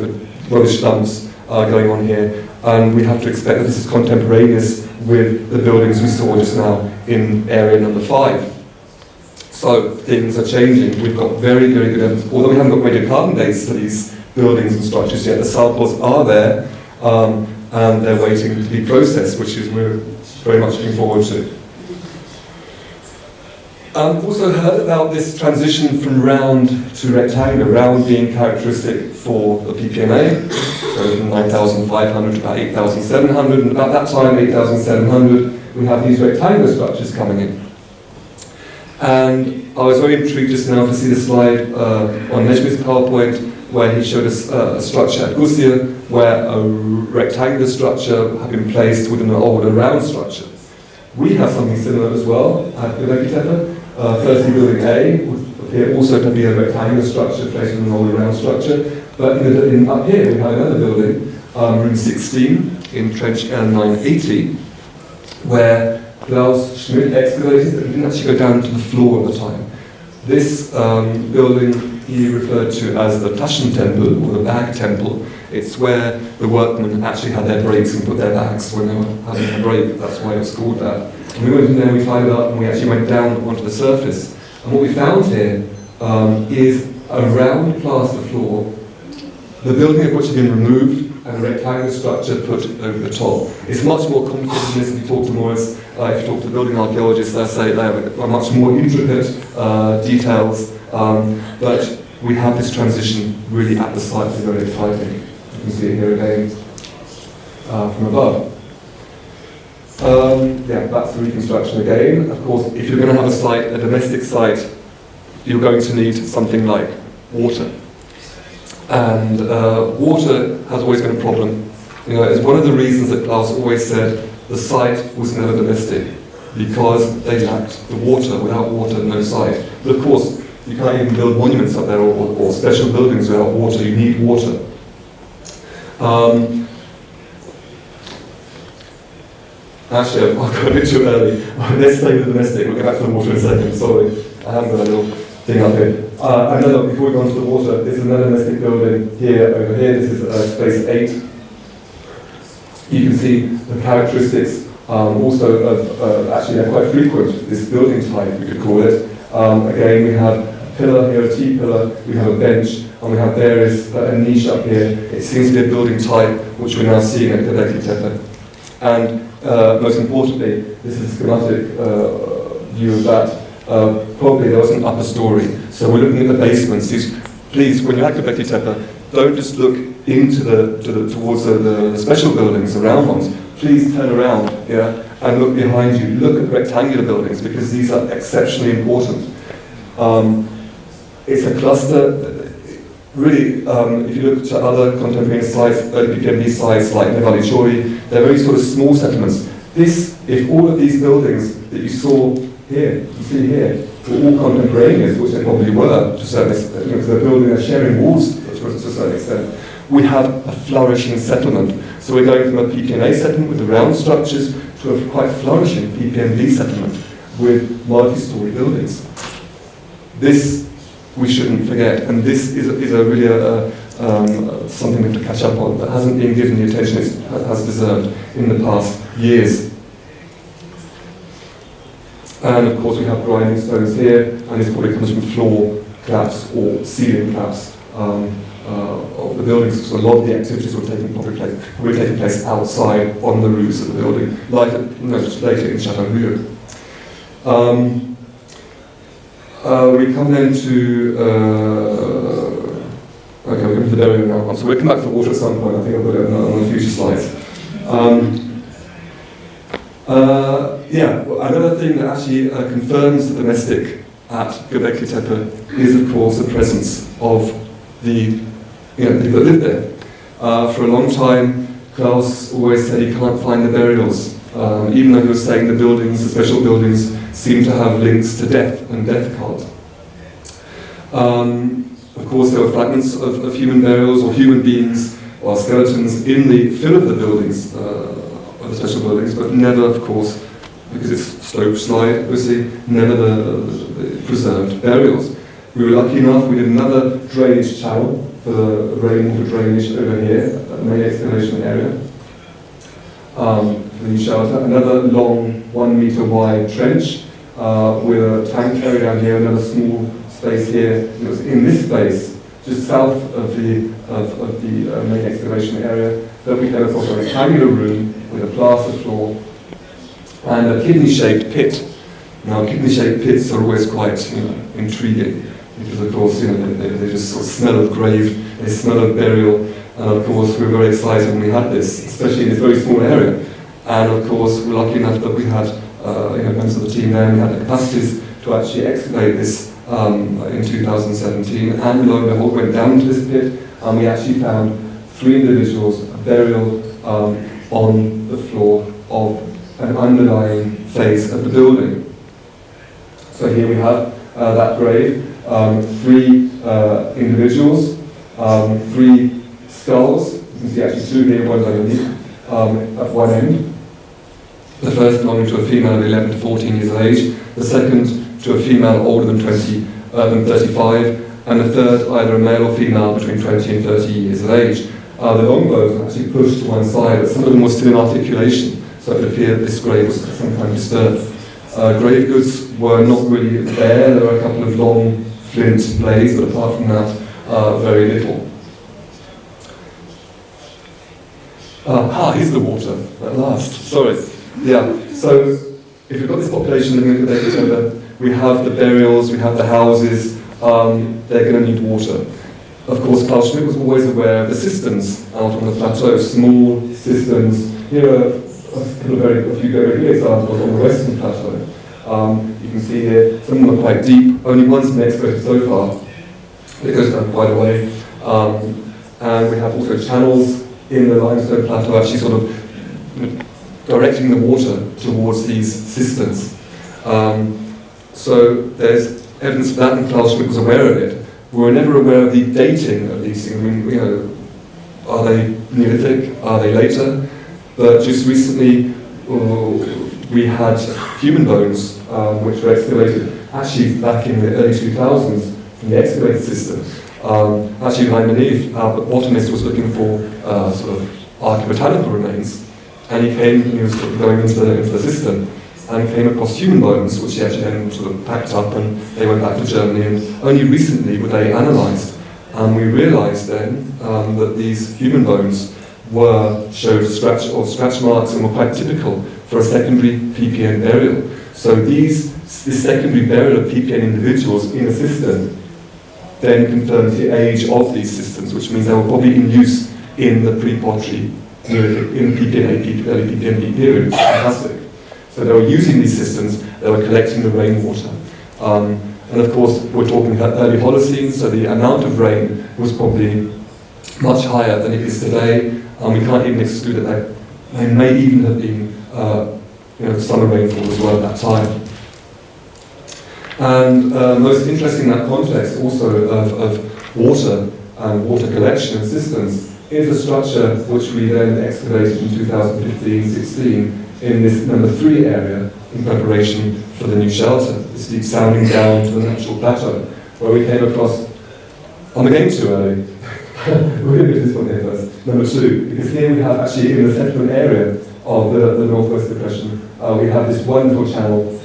rubbish dumps going on here, and we have to expect that this is contemporaneous with the buildings we saw just now in area number 5. So things are changing. We've got very, very good evidence. Although we haven't got radiocarbon dates for these buildings and structures yet, the samples are there, and they're waiting to be processed, which is we're very much looking forward to. I've also heard about this transition from round to rectangular, round being characteristic for the PP&A, so from 9,500 to about 8,700, and about that time, 8,700, we have these rectangular structures coming in. And I was very intrigued just now to see the slide on Nejmi's PowerPoint where he showed us a structure at Gusia where a rectangular structure had been placed within an older round structure. We have something similar as well at Gobeklitepe. Firstly, building A would appear also to be a rectangular structure placed within an older round structure. But up here we have another building, room 16 in trench L980, where Klaus Schmidt excavated, but he didn't actually go down to the floor at the time. This building he referred to as the Taschen Temple, or the bag temple. It's where the workmen actually had their breaks and put their bags when they were having a break. That's why it's called that. And we went in there, we climbed up, and we actually went down onto the surface. And what we found here is a round plaster floor, the building of which had been removed, and a rectangular structure put over the top. It's much more complicated than this. If you talk to Morris, if you talk to building archaeologists, they'll say they have much more intricate details. But we have this transition really at the site, which is very exciting. You can see it here again from above. Yeah, that's the reconstruction again. Of course, if you're going to have a site, a domestic site, you're going to need something like water. And water has always been a problem. You know, it's one of the reasons that Klaus always said the site was never domestic, because they lacked the water. Without water, no site. But of course, you can't even build monuments up there or special buildings without water. You need water. Actually, I've got a bit too early. Let's stay with the domestic. We'll get back to the water in a second. Sorry, I haven't got a little thing up here. Another, before we go on to the water, this is another domestic building here, over here. This is space 8. You can see the characteristics also of, actually they're quite frequent, this building type, we could call it. Again, we have a pillar here, a T-pillar, we have a bench, and we have various, a niche up here. It seems to be a building type which we're now seeing at Gobeklitepe. And most importantly, this is a schematic view of that. Probably there was an upper story. So we're looking at the basements. Please, when you're at Gobeklitepe, don't just look into towards the special buildings, the round ones. Please turn around here and look behind you. Look at the rectangular buildings, because these are exceptionally important. It's a cluster. Really, if you look to other contemporaneous sites, early PPMD sites like Nevali Chori, they're very sort of small settlements. If all of these buildings that you saw here, you see here, were all contemporaneous, which they probably were to a certain extent, because they're building, they're sharing walls to a certain extent, we have a flourishing settlement. So we're going from a PPMA settlement with the round structures to a quite flourishing PPMD settlement with multi-story buildings. This we shouldn't forget, and this is really something we have to catch up on that hasn't been given the attention it has deserved in the past years. And of course we have grinding stones here, and this probably comes from floor collapse or ceiling collapse of the buildings, so a lot of the activities were probably taking place outside on the roofs of the building, like later in Chateauneuf. We come then to, okay, we're going to the burial now. So we'll come back to the water at some point. I think I'll put it on the future slides. Another thing that actually confirms the domestic at Gobeklitepe is, of course, the presence of the people that live there. For a long time, Klaus always said he can't find the burials, even though he was saying the buildings, the special buildings, seem to have links to death and death cult. Of course, there were fragments of human burials or human beings or skeletons in the fill of the buildings, of the special buildings, but never, of course, because it's slope slide, obviously, never the preserved burials. We were lucky enough, we did another drainage channel for the rainwater drainage over here, at the main excavation area. For the shelter, another long 1 meter wide trench with a tank area down here, another small space here. It was in this space, just south of the main excavation area, that we came across a rectangular room with a plaster floor and a kidney-shaped pit. Now, kidney-shaped pits are always quite, intriguing, because of course, they just sort of smell of grave, they smell of burial, and of course, we were very excited when we had this, especially in this very small area. And of course, we're lucky enough that we had, members of the team there, and we had the capacities to actually excavate this in 2017. And lo and behold, went down to this pit, and we actually found 3 individuals buried on the floor of an underlying phase of the building. So here we have that grave, 3 individuals, 3 skulls. You can see actually 2 here, 1 underneath, at one end. The first belonging to a female of 11 to 14 years of age, the second to a female older than 35, and the third either a male or female between 20 and 30 years of age. The longbows were actually pushed to one side, but some of them were still in articulation, so it appeared that this grave was sometimes disturbed. Grave goods were not really there. There were a couple of long flint blades, but apart from that, very little. Here's the water, at last. Sorry. Yeah, so if we've got this population living in Gobeklitepe, we have the burials, we have the houses, they're going to need water. Of course, Klaus Schmidt was always aware of the cisterns out on the plateau, small cisterns. Here are a few very good examples on the western plateau. You can see here, some of them are quite deep, only one's been excavated so far. It goes down quite a way. And we have also channels in the limestone plateau actually sort of directing the water towards these cisterns. So there's evidence for that, and Klaus Schmidt was aware of it. We were never aware of the dating of these things. I mean, are they Neolithic? Are they later? But just recently, we had human bones, which were excavated actually back in the early 2000s from the excavated system. Actually, lying beneath, our botanist was looking for sort of archaeobotanical remains, and he was sort of going into the system, and came across human bones, which he actually then sort of packed up, and they went back to Germany, and only recently were they analysed. And we realised then that these human bones showed scratch marks and were quite typical for a secondary PPN burial. So this secondary burial of PPN individuals in a system then confirms the age of these systems, which means they were probably in use in the pre-pottery, in PPN, early PPN period, which is fantastic. So they were using these systems, they were collecting the rainwater. And of course, we're talking about early Holocene, so the amount of rain was probably much higher than it is today, and we can't even exclude that they may even have been summer rainfall as well at that time. And most interesting in that context also of water and water collection and systems is a structure which we then excavated in 2015-16 in this number 3 area in preparation for the new shelter, this deep sounding down to the natural plateau, where we came across, I'm again too early, we're going to do this one here first, number 2, because here we have actually in the central area of the Northwest Depression, we have this wonderful channel,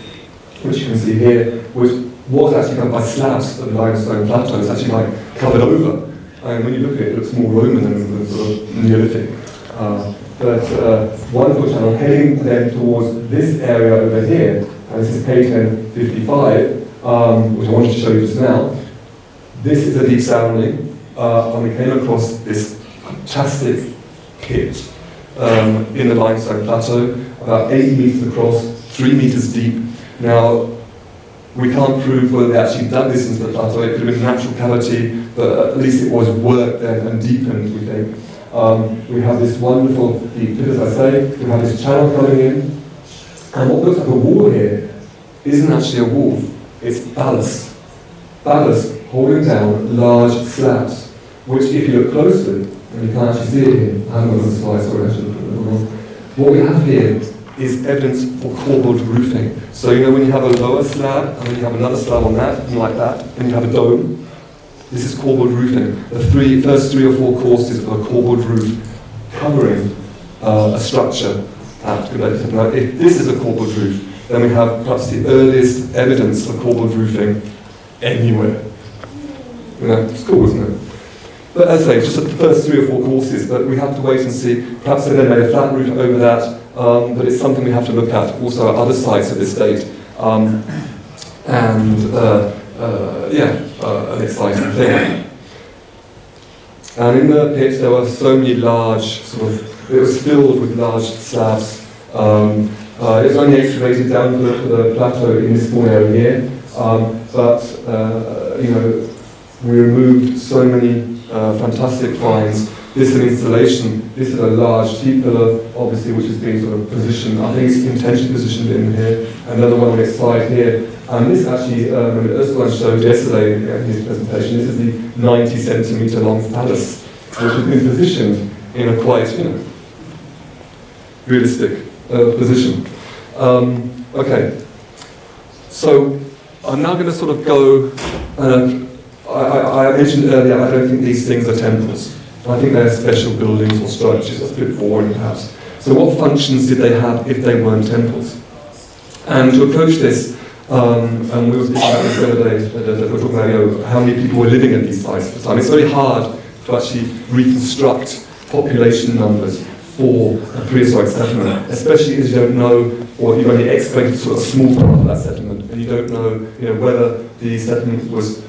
which you can see here, which was actually covered by slabs of the limestone plateau. It's actually like covered over And when you look at it, it looks more Roman than sort of Neolithic. Wonderful channel heading then towards this area over here, and this is K1055, which I wanted to show you just now. This is a deep sounding, and we came across this fantastic pit in the limestone plateau, about 80 meters across, 3 meters deep. Now, we can't prove whether they actually dug this into the plateau. It could have been a natural cavity, but at least it was worked then and deepened, we think. We have this wonderful deep pit, as I say. We have this channel coming in, and what looks like a wall here isn't actually a wall. It's ballast. Ballast holding down large slabs, which, if you look closely, and you can't actually see it here, I haven't got the slide, sorry, I should have put it on. What we have here is evidence for corbelled roofing. So you know when you have a lower slab, and then you have another slab on that, and like that, and you have a dome, this is corbelled roofing. The first 3 or 4 courses of a corbelled roof covering a structure at Göbeklitepe. Now if this is a corbelled roof, then we have perhaps the earliest evidence for corbelled roofing anywhere. You know, it's cool, isn't it? But as I say, just the first 3 or 4 courses, but we have to wait and see. Perhaps they then made a flat roof over that, but it's something we have to look at also at other sites of this state. An exciting thing. And in the pit there were so many large, it was filled with large slabs. It was only excavated down to the plateau in this small area here, we removed so many fantastic finds. This is an installation. This is a large T-pillar, obviously, which is being sort of positioned. I think it's intentionally positioned in here. Another one on its side here. And this actually, Özcan showed yesterday in his presentation, this is the 90 centimetre long phallus, which has been positioned in a quite, realistic position. Okay, so I'm now going to sort of go, I mentioned earlier, I don't think these things are temples. I think they're special buildings or structures. That's a bit boring perhaps. So what functions did they have if they weren't temples? And to approach this, and we were speaking about this the other day, we were talking about how many people were living at these sites at the time. It's very hard to actually reconstruct population numbers for a prehistoric settlement, especially as you don't know, or you've only excavated sort of a small part of that settlement, and you don't know, whether the settlement was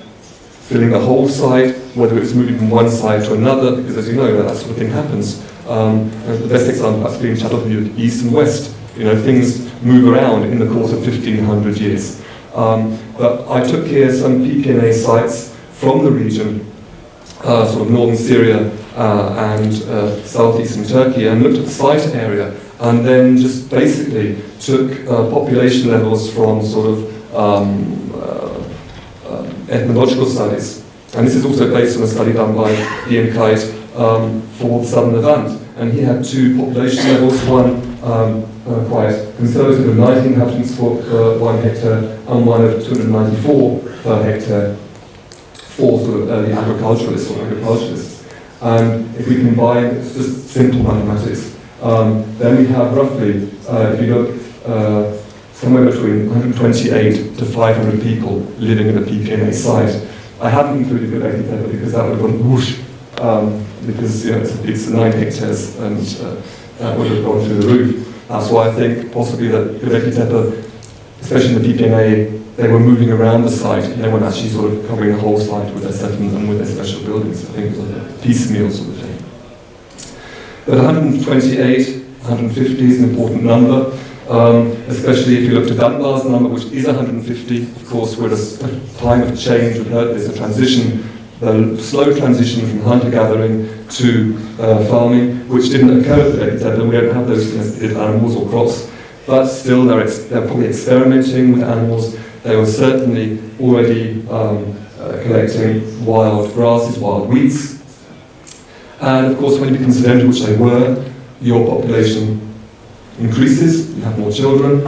filling the whole site, whether it was moving from one side to another, because as you know, that sort of thing happens. And the best example has been Chattelview, east and west. Things move around in the course of 1,500 years. But I took here some PPNA sites from the region, sort of northern Syria and southeastern Turkey, and looked at the site area, and then just basically took population levels from sort of ethnological studies. And this is also based on a study done by Ian Kite for the Southern Levant. And he had 2 population levels, one quite conservative of 90 inhabitants per 1 hectare, and one of 294 per hectare for sort of early agriculturalists or agriculturists. And if we combine, it's just simple mathematics, then we have roughly, if you look, somewhere between 128 to 500 people living in a PPNA site. I haven't included Gobeklitepe because that would have gone whoosh, because it's 9 hectares and that would have gone through the roof. That's why I think possibly that Gobeklitepe, especially in the PPNA, they were moving around the site. They weren't actually sort of covering the whole site with their settlement and with their special buildings. I think it was like a piecemeal sort of thing. But 128, 150 is an important number. Especially if you look to Dunbar's number, which is 150. Of course, we're at a time of change. We've heard there's a transition, the slow transition from hunter-gathering to farming, which didn't occur at Gobeklitepe. We don't have those domesticated animals or crops, but still they're probably experimenting with animals. They were certainly already collecting wild grasses, wild wheats. And of course, when you become sedental, which they were, your population increases, you have more children,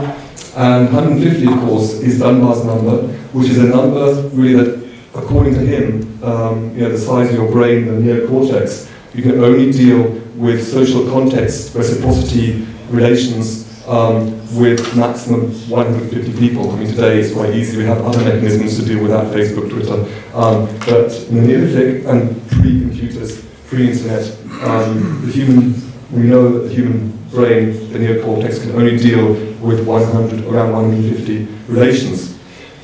and 150, of course, is Dunbar's number, which is a number really that, according to him, the size of your brain, the neocortex, you can only deal with social context, reciprocity, relations, with maximum 150 people. I mean, today it's quite easy, we have other mechanisms to deal with that, Facebook, Twitter, but in the Neolithic and pre-computer pre-internet, we know that the human brain, the neocortex, can only deal with around 150 relations.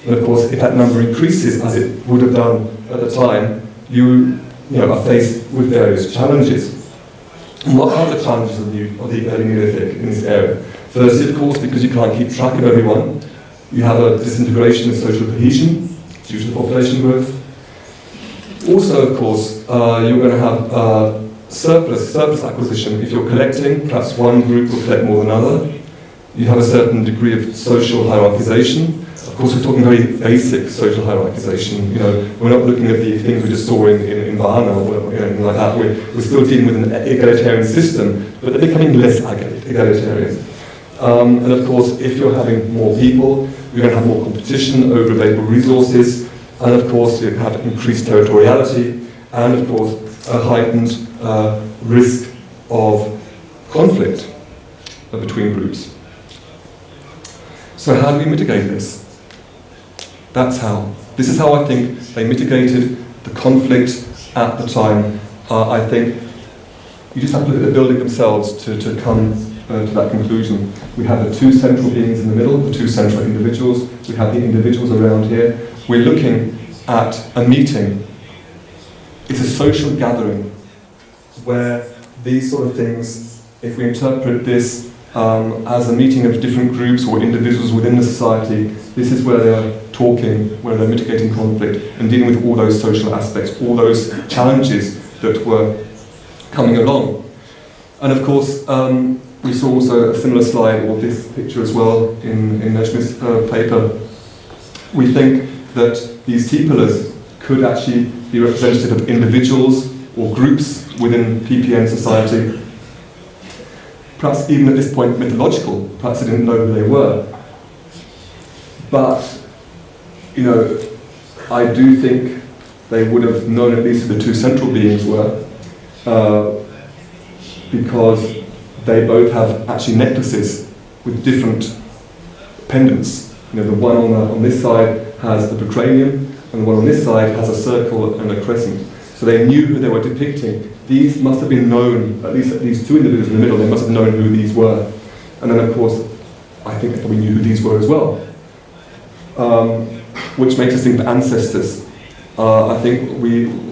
And of course, if that number increases, as it would have done at the time, you are faced with various challenges. And what are the challenges of the early Neolithic in this area? Firstly, of course, because you can't keep track of everyone, you have a disintegration in social cohesion due to population growth. Also, of course, you're going to have surplus acquisition. If you're collecting, perhaps one group will collect more than another. You have a certain degree of social hierarchization. Of course, we're talking very basic social hierarchization. We're not looking at the things we just saw in Varna or anything like that. We're still dealing with an egalitarian system, but they're becoming less egalitarian. And of course, if you're having more people, you're going to have more competition over available resources, and of course, you have increased territoriality, and of course, a heightened risk of conflict between groups. So how do we mitigate this? That's how. This is how I think they mitigated the conflict at the time. I think you just have to look at the building themselves to come to that conclusion. We have the two central beings in the middle, the two central individuals. We have the individuals around here. We're looking at a meeting. It's a social gathering where these sort of things, if we interpret this as a meeting of different groups or individuals within the society, this is where they're talking, where they're mitigating conflict and dealing with all those social aspects, all those challenges that were coming along. And of course, we saw also a similar slide, or this picture as well, in Schmidt's paper. We think that these tea pillars could actually be representative of individuals or groups within PPN society. Perhaps even at this point mythological, perhaps they didn't know who they were. But, I do think they would have known at least who the two central beings were, because they both have actually necklaces with different pendants. The one on this side has the cranium, and the one on this side has a circle and a crescent. So they knew who they were depicting. These must have been known, at least these two individuals in the middle, they must have known who these were. And then of course, I think they probably knew who these were as well. Which makes us think of ancestors. I think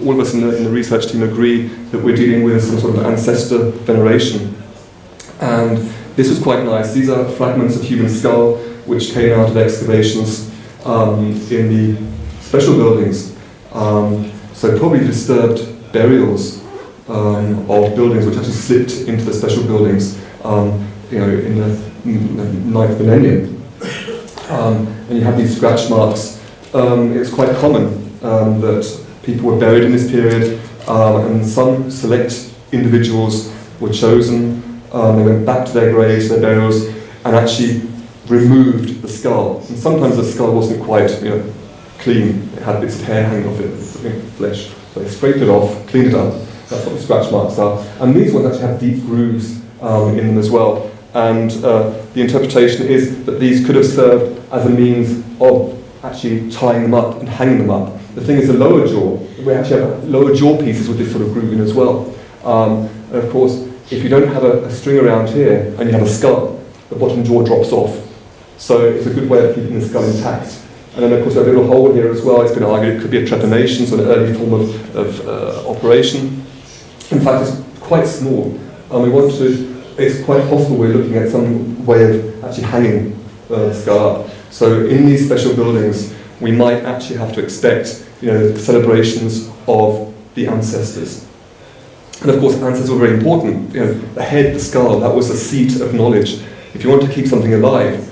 all of us in the research team agree that we're dealing with some sort of ancestor veneration. And this was quite nice. These are fragments of human skull which came out of excavations in the special buildings. So probably disturbed burials of buildings which actually slipped into the special buildings in the 9th millennium. And you have these scratch marks. It's quite common that people were buried in this period, and some select individuals were chosen. They went back to their graves, their burials, and actually removed the skull. And sometimes the skull wasn't quite clean. It had bits of hair hanging off it, flesh. So they scraped it off, cleaned it up. That's what the scratch marks are. And these ones actually have deep grooves in them as well. And the interpretation is that these could have served as a means of actually tying them up and hanging them up. The thing is the lower jaw, we actually have lower jaw pieces with this sort of grooving as well. And of course, if you don't have a string around here and you have a skull, the bottom jaw drops off. So it's a good way of keeping the skull intact. And then of course, a little hole here as well. It's been argued it could be a trepanation, so an early form of operation. In fact, it's quite small. It's quite possible we're looking at some way of actually hanging the skull up. So in these special buildings, we might actually have to expect, celebrations of the ancestors. And of course, ancestors were very important. The head, the skull, that was the seat of knowledge. If you want to keep something alive,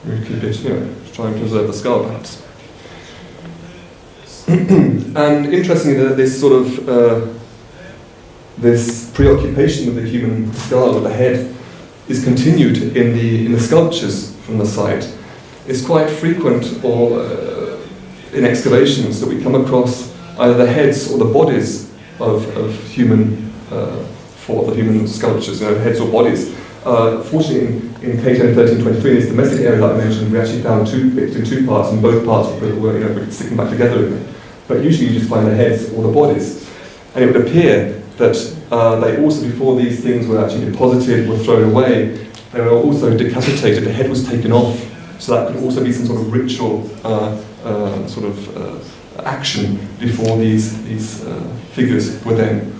you keep it, try and preserve the skull, perhaps. And interestingly, this sort of this preoccupation with the human skull, with the head, is continued in the sculptures from the site. It's quite frequent, or in excavations, that we come across either the heads or the bodies of human sculptures, heads or bodies. Fortunately, in K10 1323, this domestic area that I mentioned, we actually found bits in two parts, and both parts we could stick them back together. But usually you just find the heads or the bodies. And it would appear that they also, before these things were actually deposited, were thrown away, they were also decapitated, the head was taken off. So that could also be some sort of ritual action before these figures were then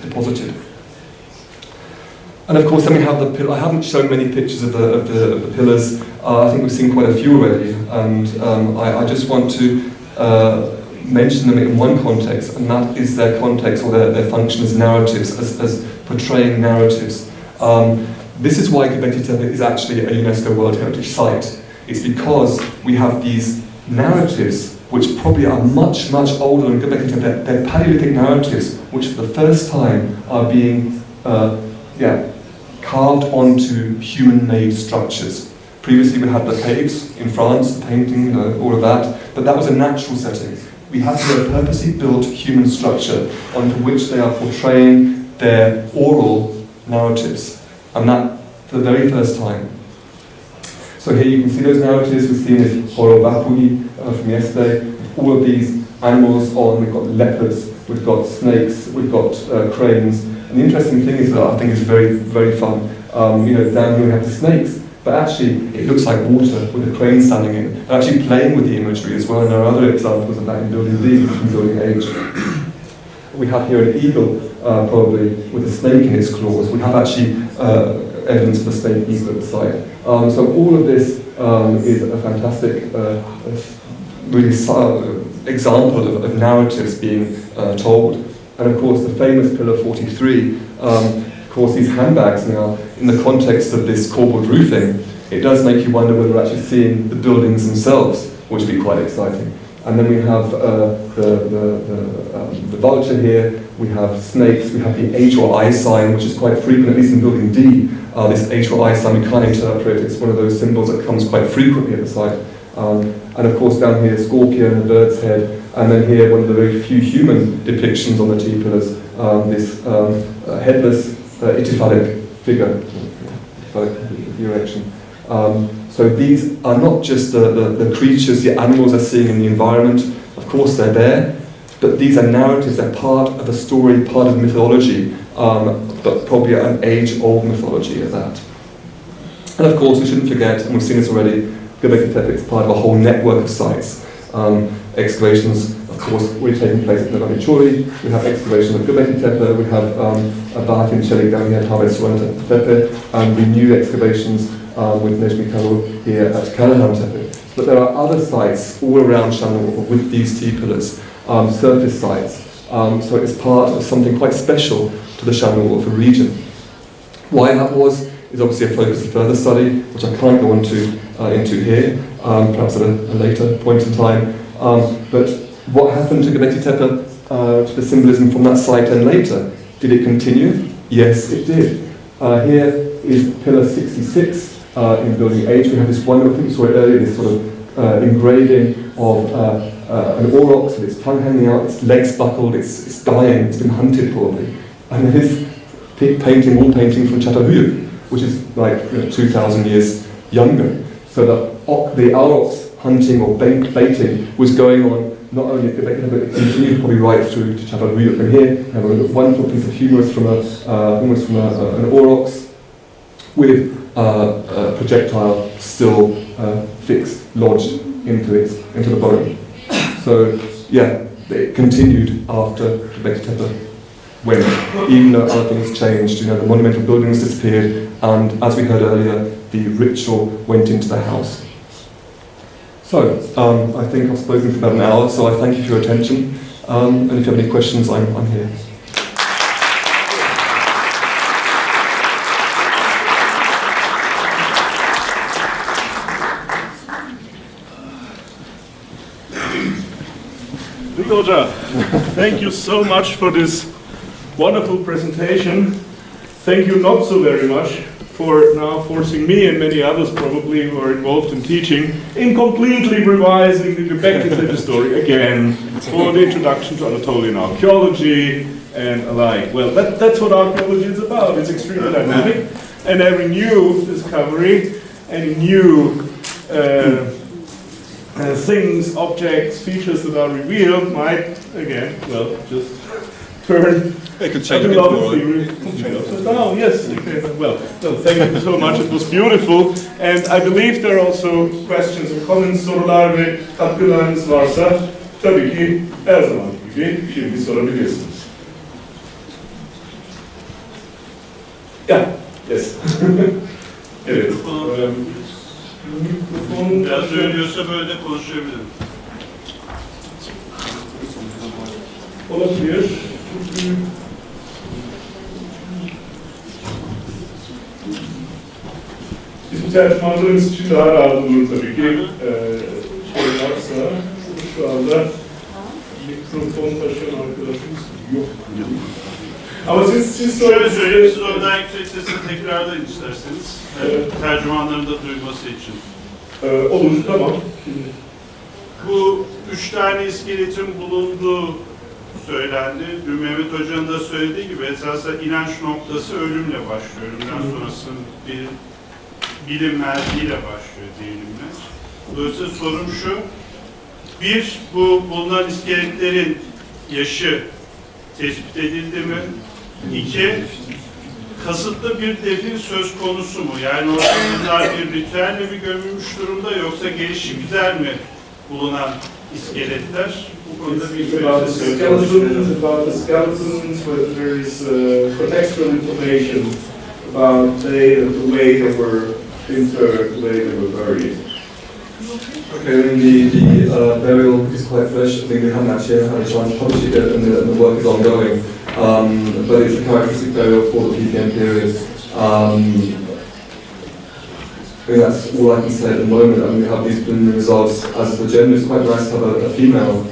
deposited. And of course, then we have the pillar. I haven't shown many pictures of the pillars. I think we've seen quite a few already, and I just want to mention them in one context, and that is their context or their function as narratives, as portraying narratives. This is why Göbeklitepe is actually a UNESCO World Heritage Site. It's because we have these narratives which probably are much, much older than Göbeklitepe. They're Paleolithic narratives which for the first time are being carved onto human-made structures. Previously we had the caves in France, the painting, all of that, but that was a natural setting. We have here a purposely built human structure onto which they are portraying their oral narratives, and that for the very first time. So here you can see those narratives. We've seen this Corbelled from yesterday. All of these animals on. We've got leopards, we've got snakes, we've got cranes. And the interesting thing is that I think is very, very fun. Down here we have the snakes, but actually it looks like water with a crane standing in. And actually playing with the imagery as well. And there are other examples of that in building D, in building H. We have here an eagle, probably with a snake in its claws. We have actually evidence of a snake eagle at the site. So all of this is a fantastic, really example of narratives being told. And of course the famous pillar 43, of course these handbags now, in the context of this Corbelled roofing, it does make you wonder whether we're actually seeing the buildings themselves, which would be quite exciting. And then we have the vulture here, we have snakes, we have the H or I sign, which is quite frequent, at least in building D. This H or I sign, we can't interpret it, it's one of those symbols that comes quite frequently at the site. And of course down here, scorpion, a bird's head, and then here one of the very few human depictions on the T-pillars, this headless ittyphallic figure, erection. So these are not just the creatures, the animals they're seeing in the environment. Of course they're there, but these are narratives, they're part of a story, part of mythology, but probably an age-old mythology at that. And of course we shouldn't forget, and we've seen this already, Göbeklitepe is part of a whole network of sites. Excavations, of course, already taking place at Navanichori. We have excavations at Gobeklitepe, we have a bath in Chelik down here at Untitled and the new excavations with Nejmi Karol here at Clare'in. But there are other sites all around Shannon with these T-pillars, surface sites. So it's part of something quite special to the Shannon region. Why that was is obviously a focus of further study, which I can't go into here, perhaps at a later point in time. But what happened to Göbeklitepe, to the symbolism from that site and later? Did it continue? Yes, it did. Here is pillar 66 in building H. We have this wonderful, I think you saw it earlier, this sort of engraving of an aurochs with its tongue hanging out, its legs buckled, it's dying, it's been hunted probably. And this painting, wall painting from Çatalhöyük, which is like 2,000 years younger. So the aurochs hunting or baiting was going on not only at Göbeklitepe, but it continued probably right through to Çatalhöyük. And here we have a wonderful piece of humour from almost from an aurochs with a projectile still fixed, lodged into the bone. So yeah, it continued after Göbeklitepe went, even though other things changed. The monumental buildings disappeared, and as we heard earlier, the ritual went into the house. So, I think I've spoken for about an hour, so I thank you for your attention, and if you have any questions, I'm here. Rigoja, thank you so much for this wonderful presentation. Thank you not so very much for now forcing me and many others probably who are involved in teaching in completely revising the Göbeklitepe story again for the introduction to Anatolian archaeology and alike. Well, that's what archaeology is about. It's extremely dynamic, and every new discovery, any new things, objects, features that are revealed might, again, well, just turn They could change a it lot of more. theory. Oh, yes, okay, well, no, thank you so much, it was beautiful. And I believe there are also questions or comments, sorular ve katkılarınız varsa tabii ki her zaman gibi şimdi sorabilirsiniz. Yeah, yes. Evet. Mikrofon Biraz söylüyorsa böyle de konuşabilirim. olabilir. Bizim tercümanlarımız için daha rahat olur tabii ki. Şey varsa, şu anda mikrofon taşıyan arkadaşımız yok. Ama siz Şöyle söyleyeyim, siz oradan yüksek sesle tekrarlayın isterseniz. Tercümanların da duyması için. Olur, tamam. Bu 3 tane iskeletin bulunduğu söylendi. Dün Mehmet Hoca'nın da söylediği gibi esasında inanç noktası ölümle başlıyor. Ölümden sonrası bir bilinmezliğiyle başlıyor diyelimle. Dolayısıyla sorum şu. Bir, bu bulunan iskeletlerin yaşı tespit edildi mi? İki, kasıtlı bir defin söz konusu mu? Yani orada bir ritüelle mi gömülmüş durumda yoksa gelişikler mi bulunan iskeletler? Bu konuda bir about the skeletons, whether there is contextual information about the way they were interred, the way they were buried. Okay, I mean, the burial is quite fresh. I think we haven't actually had a chance to publish it yet, and the work is ongoing. But it's a characteristic burial for the PPM period. I think that's all I can say at the moment. I mean, we have these preliminary results. As for gender, it's quite nice to have a female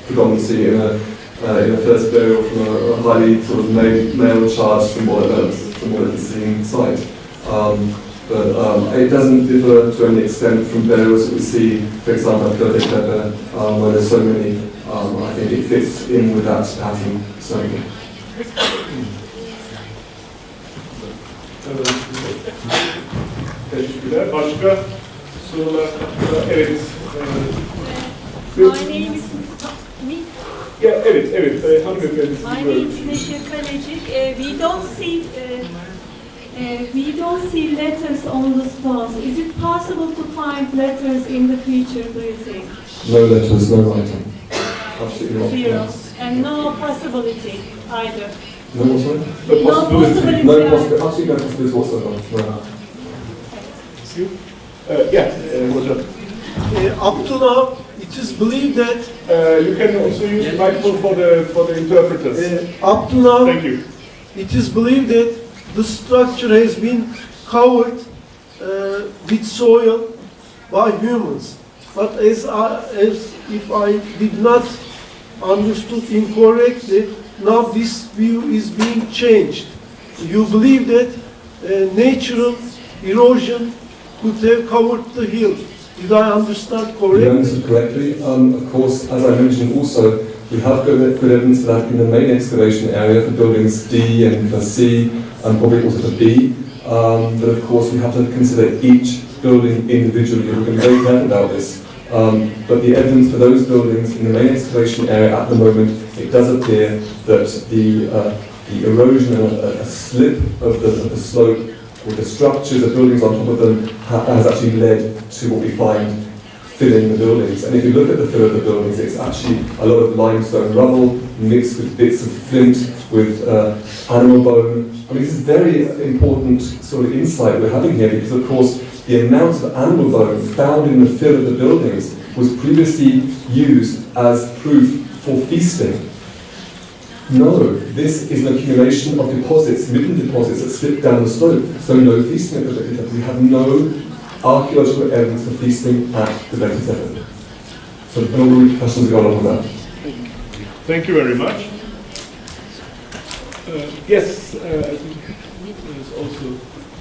predominancy in a first burial from a highly sort of male charged symbolically seen site. But it doesn't differ to any extent from burials that we see, for example, at Göbeklitepe, where there's so many. I think it fits in with that pattern. So. Teşekkürler. Başka sorular? Evet. My name is me. Ya, evet. Hanımefendi. My name is Neşe Kalecik. We don't see letters on the stones. Is it possible to find letters in the future, do you think? No letters, no writing. Absolutely not. Zero. And no possibility either. No whatsoever? No possibility. No possibility. Absolutely no possibility whatsoever. No. Hocam. Up to now, it is believed that You can also use the microphone for the interpreters. up to now, Thank you. it is believed that the structure has been covered with soil by humans. But as if I did not understood incorrectly, now this view is being changed. You believe that natural erosion could have covered the hill. Did I understand You correctly? understood correctly. Of course, as I mentioned also, we have good evidence that in the main excavation area for buildings D and for C, and probably also for B, but of course we have to consider each building individually. We're going to be very careful about this. But the evidence for those buildings in the main excavation area at the moment, it does appear that the erosion and a slip of the slope with the structures of buildings on top of them has actually led to what we find filling the buildings. And if you look at the fill of the buildings, it's actually a lot of limestone rubble mixed with bits of flint, with animal bone. I mean, this is very important sort of insight we're having here, because of course the amount of animal bone found in the fill of the buildings was previously used as proof for feasting. No, this is an accumulation of deposits, midden deposits that slip down the slope, so no feasting at Göbeklitepe. We have no archaeological evidence for feasting at Göbeklitepe. So all the repercussions go along with that. Thank you very much. Yes, I think there's also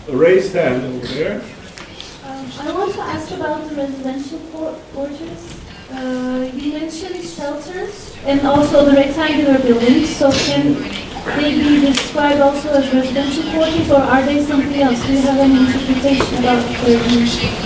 a raised hand over there. I want to ask about the residential quarters. You mentioned shelters and also the rectangular buildings. So can they be described also as residential quarters, or are they something else? Do you have any interpretation about the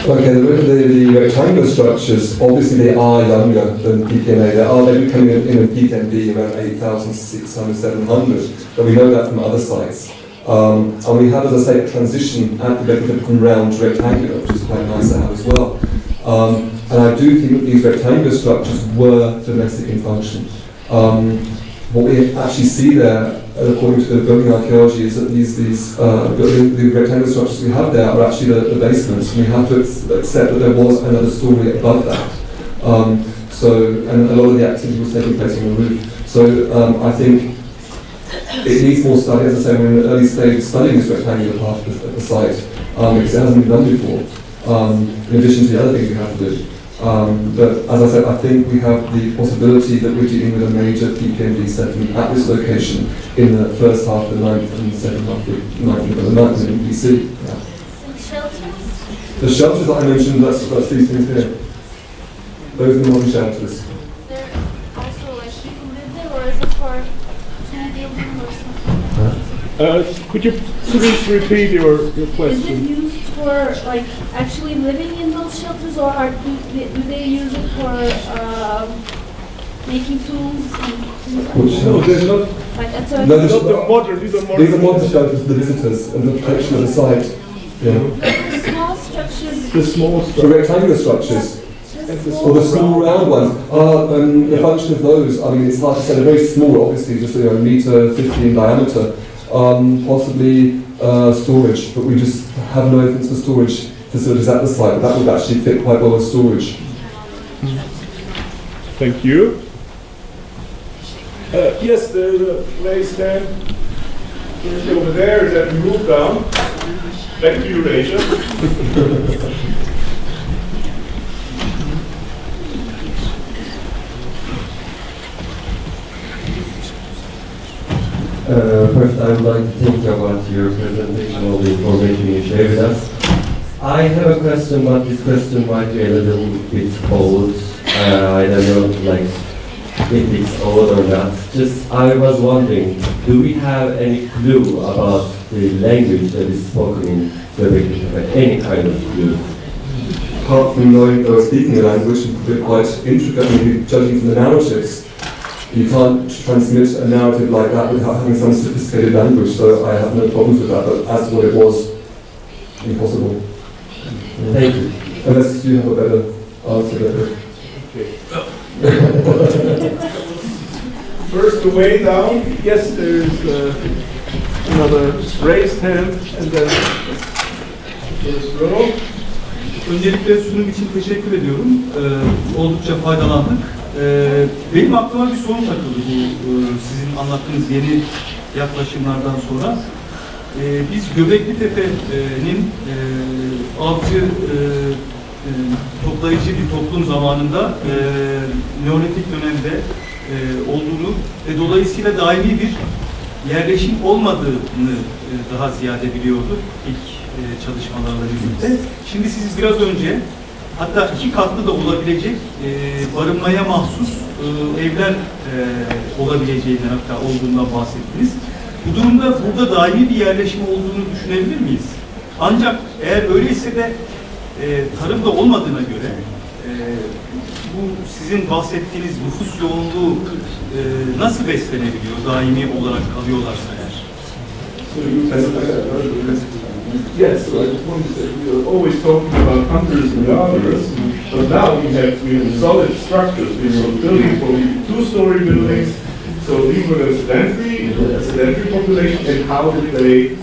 Okay, the rectangular structures, obviously they are younger than PPMA. They're coming in a PPMD around 8,600, 700, but we know that from other sites. And we have, as I say, a transition at the Göbeklitepe from round to rectangular, which is quite nice to have as well. And I do think that these rectangular structures were domestic in function. What we actually see there, according to the building archaeology, is that the rectangular structures we have there are actually the basements. We have to accept that there was another story above that. And a lot of the activity was taking place on the roof. So I think it needs more study. As I say, we're in the early stage of studying this rectangular part of the site, because it hasn't been done before, in addition to the other things we have to do. But as I said, I think we have the possibility that we're dealing with a major PPMD settlement at this location in the first half of the 9th and the second half of the 9th in BC. Yeah. shelters? The shelters that I mentioned, that's these things here. Those are the modern shelters. They're also like people live there, or is it for team building or something? Could you please repeat your Is it question? used for like actually living in those shelters, or do they use it for making tools and things like Which that? No, they're not. Like a No, turkey? the Not the modern. These are modern. These are modern shelters for the visitors and the protection of the site. Yeah. The small structures. The small The structure. rectangular structures, The or the small round ones, the function of those, I mean, it's hard to say. They're very small, obviously, just a metre 50 in diameter. Possibly storage, but we just have no evidence for storage facilities at the site. That would actually fit quite well as storage. Thank you. Yes, there's a raised stand over there. Is that move down? Back to you, Rachel. First, I would like to thank you about your presentation, all the information you shared with us. I have a question, but this question might be a little bit old. I don't know, like, if it's old or not. Just, I was wondering, do we have any clue about the language that is spoken in Göbeklitepe? Any kind of clue? Apart from knowing they were speaking the language, they're quite intricate. I mean, judging from the narratives, you can't transmit a narrative like that without having some sophisticated language, so I have no problems with that, but as to what it was, impossible. Thank you. Unless you have a better answer there. First, the way down. Yes, there is another raised hand, and then first row. Öncelikle sunum için teşekkür ediyorum. Oldukça faydalandık. Benim aklıma bir soru takıldı bu sizin anlattığınız yeni yaklaşımlardan sonra. Biz Göbeklitepe'nin avcı, toplayıcı bir toplum zamanında Neolitik dönemde olduğunu ve dolayısıyla daimi bir yerleşim olmadığını daha ziyade biliyorduk ilk çalışmalarla birlikte. Şimdi siz biraz önce hatta 2 katlı da olabilecek barınmaya mahsus evler olabileceğinden, hatta olduğundan bahsettiniz. Bu durumda burada daimi bir yerleşim olduğunu düşünebilir miyiz? Ancak eğer öyleyse de tarımda olmadığına göre bu sizin bahsettiğiniz nüfus yoğunluğu nasıl beslenebiliyor daimi olarak kalıyorlarsa eğer? Yes, so I just wanted to say, we are always talking about hunters and gatherers, but now we have solid structures. We were building for 2-story buildings, so these were the sedentary population, and how did they,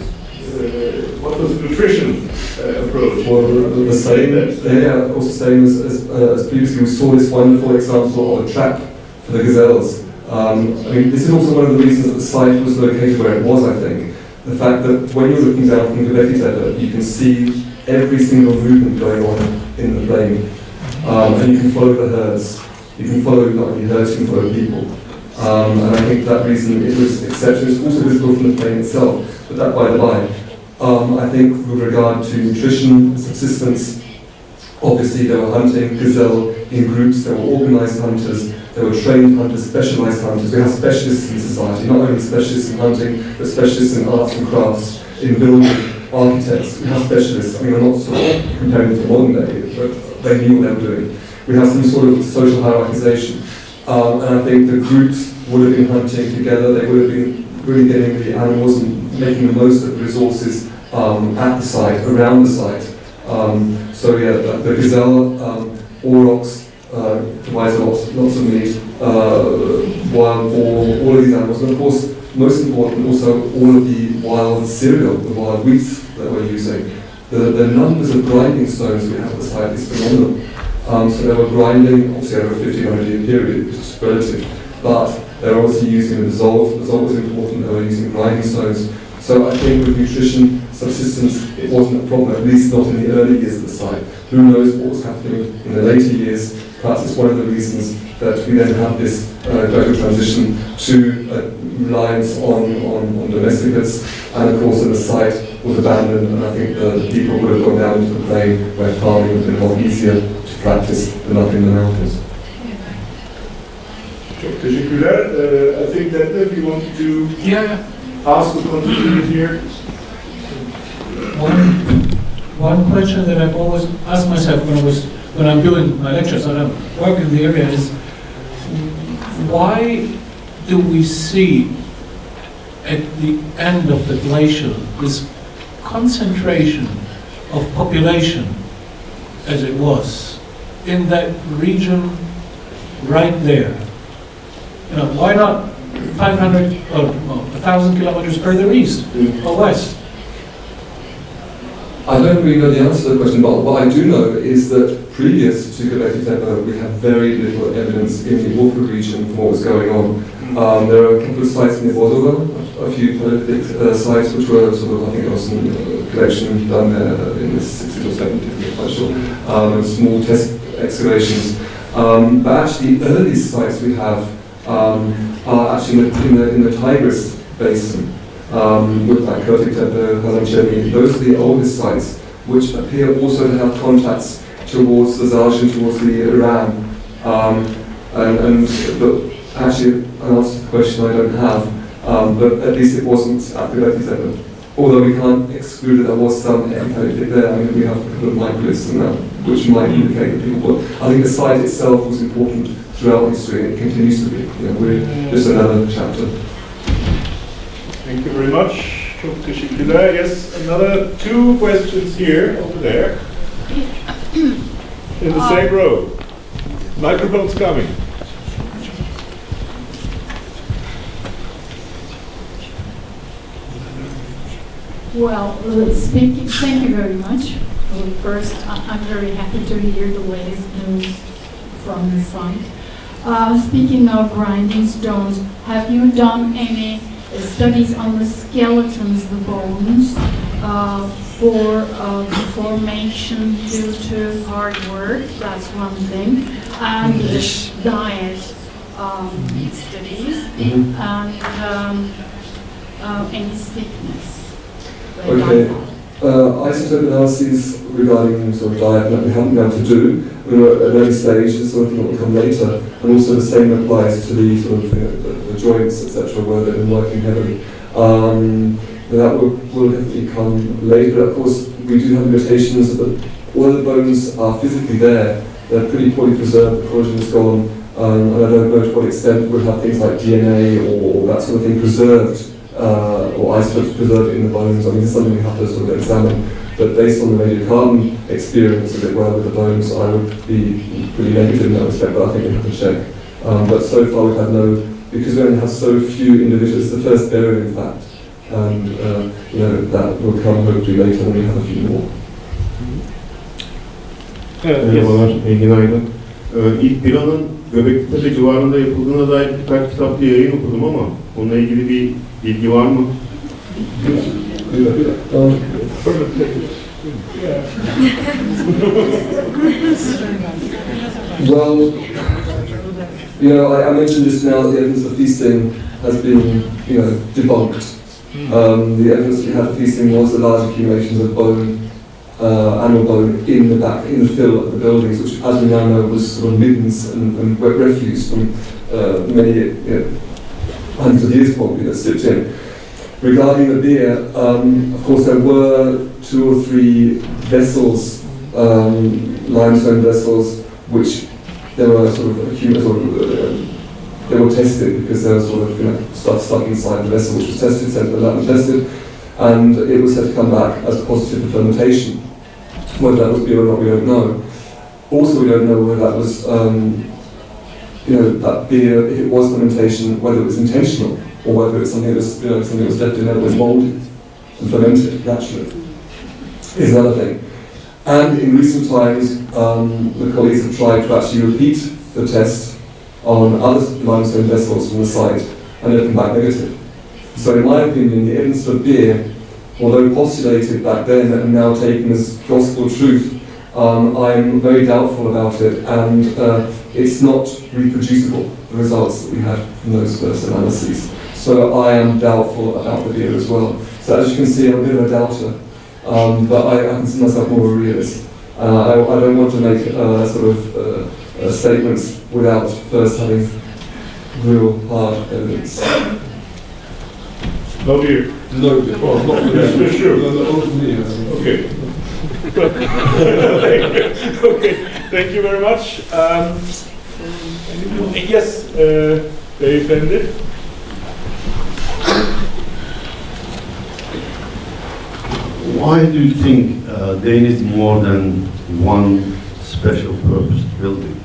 what was the nutrition approach? Well, the same, also same as previously. We saw this wonderful example of a trap for the gazelles. I mean, this is also one of the reasons that the site was located where it was, I think. The fact that when you're looking down from Gobeklitepe, you can see every single movement going on in the plain. And you can follow the herds. You can follow not only herds, you can follow people. And I think for that reason it was exceptional. It's also visible from the plain itself, but that by the by. I think with regard to nutrition, subsistence, obviously they were hunting gazelle in groups, they were organised hunters, There were trained hunters, specialised hunters. We have specialists in society, not only specialists in hunting, but specialists in arts and crafts, in building, architects. We have specialists. I mean, I'm not sort of comparing to modern day, but they knew what they were doing. We have some sort of social hierarchisation. And I think the groups would have been hunting together. They would have been really getting the animals and making the most of the resources at the site, around the site. So yeah, the gazelle, aurochs, provides lots of meat, wild boar, all of these animals, and of course, most important, also all of the wild cereal, the wild wheats that we're using. The numbers of grinding stones we have at the site is phenomenal. So they were grinding, obviously over a 1500-year period, which is relative, but they were also using the dissolve. Dissolve was important, they were using grinding stones. So I think with nutrition, subsistence, it wasn't a problem, at least not in the early years of the site. Who knows what was happening in the later years? Perhaps it's one of the reasons that we then have this gradual transition to reliance on domesticates, and of course the site was abandoned, and I think the people would have gone down into the plain where farming would have been a lot easier to practice than up in the mountains. Teşekkürler. I think that if you wanted to ask or contribute here. One question that I've always asked myself when I'm doing my lectures and I work in the area is, why do we see at the end of the glacier this concentration of population as it was in that region right there? You know, why not 500 or 1,000 kilometers further east or west? I don't really know the answer to the question, but what I do know is that previous to Gobeklitepe, we have very little evidence in the Orpha region for what was going on. There are a couple of sites near Bodova, a few Paleolithic sites which were sort of, I think there was some collection done there in the 60s or 70s, I'm not quite sure, and small test excavations. But actually the earliest sites we have are actually in the Tigris basin. With like Gobeklitepe, Halamchemi, those are the oldest sites, which appear also to have contacts towards the Zarshan, towards the Iran. But actually, an answer to the question I don't have, but at least it wasn't at Gobeklitepe. Although we can't exclude that there was some epipaleolithic there. I mean, we have a couple of microliths and that, which might indicate that people. But I think the site itself was important throughout history, and it continues to be. You know, we're just another chapter. Thank you very much. Çok teşekkürler. Yes, another 2 questions here, over there. In the same row. Microphone's coming. Well, thank you very much. Well, first, I'm very happy to hear the latest news from the site. Speaking of grinding stones, have you done any studies on the skeletons, the bones, for deformation due to hard work? That's one thing. And the diet studies, and any sickness. Okay. Isotope analyses regarding sort of diet that we haven't been able to do. We're at an early stage, this sort of thing will come later, and also the same applies to the sort of the joints, etc., where they've been working heavily. That will definitely come later. Of course, we do have limitations, but all the bones are physically there. They're pretty poorly preserved, the collagen is gone, and I don't know to what extent we'll have things like DNA or that sort of thing preserved, or isotopes preserved in the bones. I mean, this is something we have to sort of examine. But based on the radiocarbon experience of it well with the bones, I would be pretty negative in that respect, but I think we have to check. But so far we've had no, because we only have so few individuals, it's the first burial in fact, and you know, that will come hopefully later when we have a few more. Merhabalar, günaydın. İlk planın Göbeklitepe civarında yapıldığına dair birkaç kitapta yayın okudum ama onunla ilgili bir bilgi var mı? Well, you know, I mentioned just now that the evidence of feasting has been, you know, debunked. The evidence we had of feasting was the large accumulations of bone animal bone in the back, in the fill of the buildings, which, as we now know, was sort of middens and refuse from many hundreds of years probably that slipped in. Regarding the beer, of course there were 2 or 3 vessels, limestone vessels, which they were sort of they were tested because there was sort of stuff stuck inside the vessel, which was tested, sent to the lab and tested, and it was said to come back as positive for fermentation. Whether that was beer or not, we don't know. Also, we don't know whether that was, that beer, if it was fermentation, whether it was intentional or whether it's something that was, something that was left in there and molded and fermented naturally. Is another thing. And in recent times, the colleagues have tried to actually repeat the test on other limestone vessels from the site, and they've come back negative. So in my opinion, the evidence for beer, although postulated back then and now taken as gospel truth, I'm very doubtful about it, and it's not reproducible, the results that we had from those first analyses. So I am doubtful about the beer as well. So as you can see, I'm a bit of a doubter, but I consider myself more of a realist. I don't want to make statements without first having real hard evidence. No beer. No beer. Well, not for yeah, sure. Okay. Okay. Thank you very much. Yes, Dave Bendit. Why do you think they need more than one special purpose building?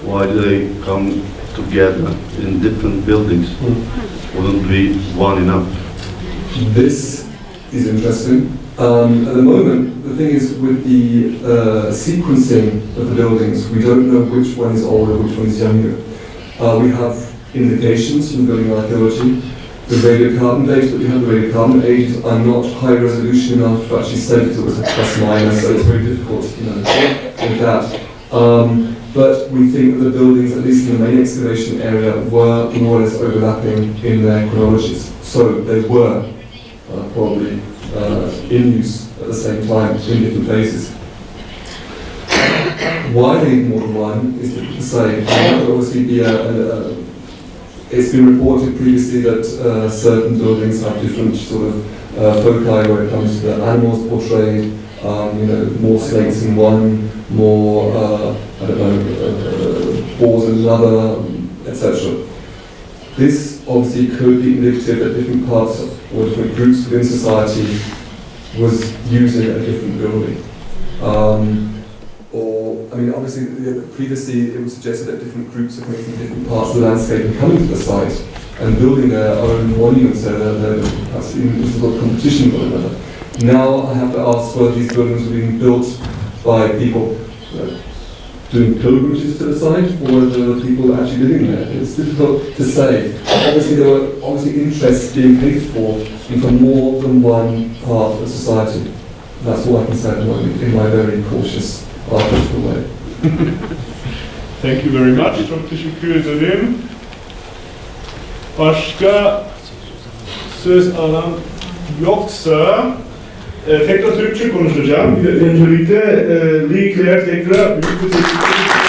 Why do they come together in different buildings? Wouldn't be one enough? This is interesting. At the moment, the thing is with the sequencing of the buildings, we don't know which one is older, which one is younger. We have indications from building archaeology. The radiocarbon dates that we have, the radiocarbon ages, are not high resolution enough to actually say that it was a plus minus, so it's very difficult, with that. But we think that the buildings, at least in the main excavation area, were more or less overlapping in their chronologies. So they were probably in use at the same time in different phases. Why they need more than one is difficult to say. There would obviously be it's been reported previously that certain buildings have different sort of foci when it comes to the animals portrayed. More snakes in one, more boars in another, etc. This obviously could be indicative that different parts or different groups within society was using a different building. Obviously, previously it was suggested that different groups are coming from different parts of the landscape and coming to the site and building their own monuments there, perhaps even in sort of competition with one another. Now I have to ask whether these buildings were being built by people doing pilgrimages to the site, or whether the people actually living there. It's difficult to say. Obviously, there were interests being paid for from more than one part of society. That's all I can say at the moment in my very cautious, artificial way. Thank you very much. Çok teşekkür ederim. Başka söz alan yoksa tekrar Türkçe konuşacağım. Öncelikle Clare tekrar büyük bir teşekkür ederim.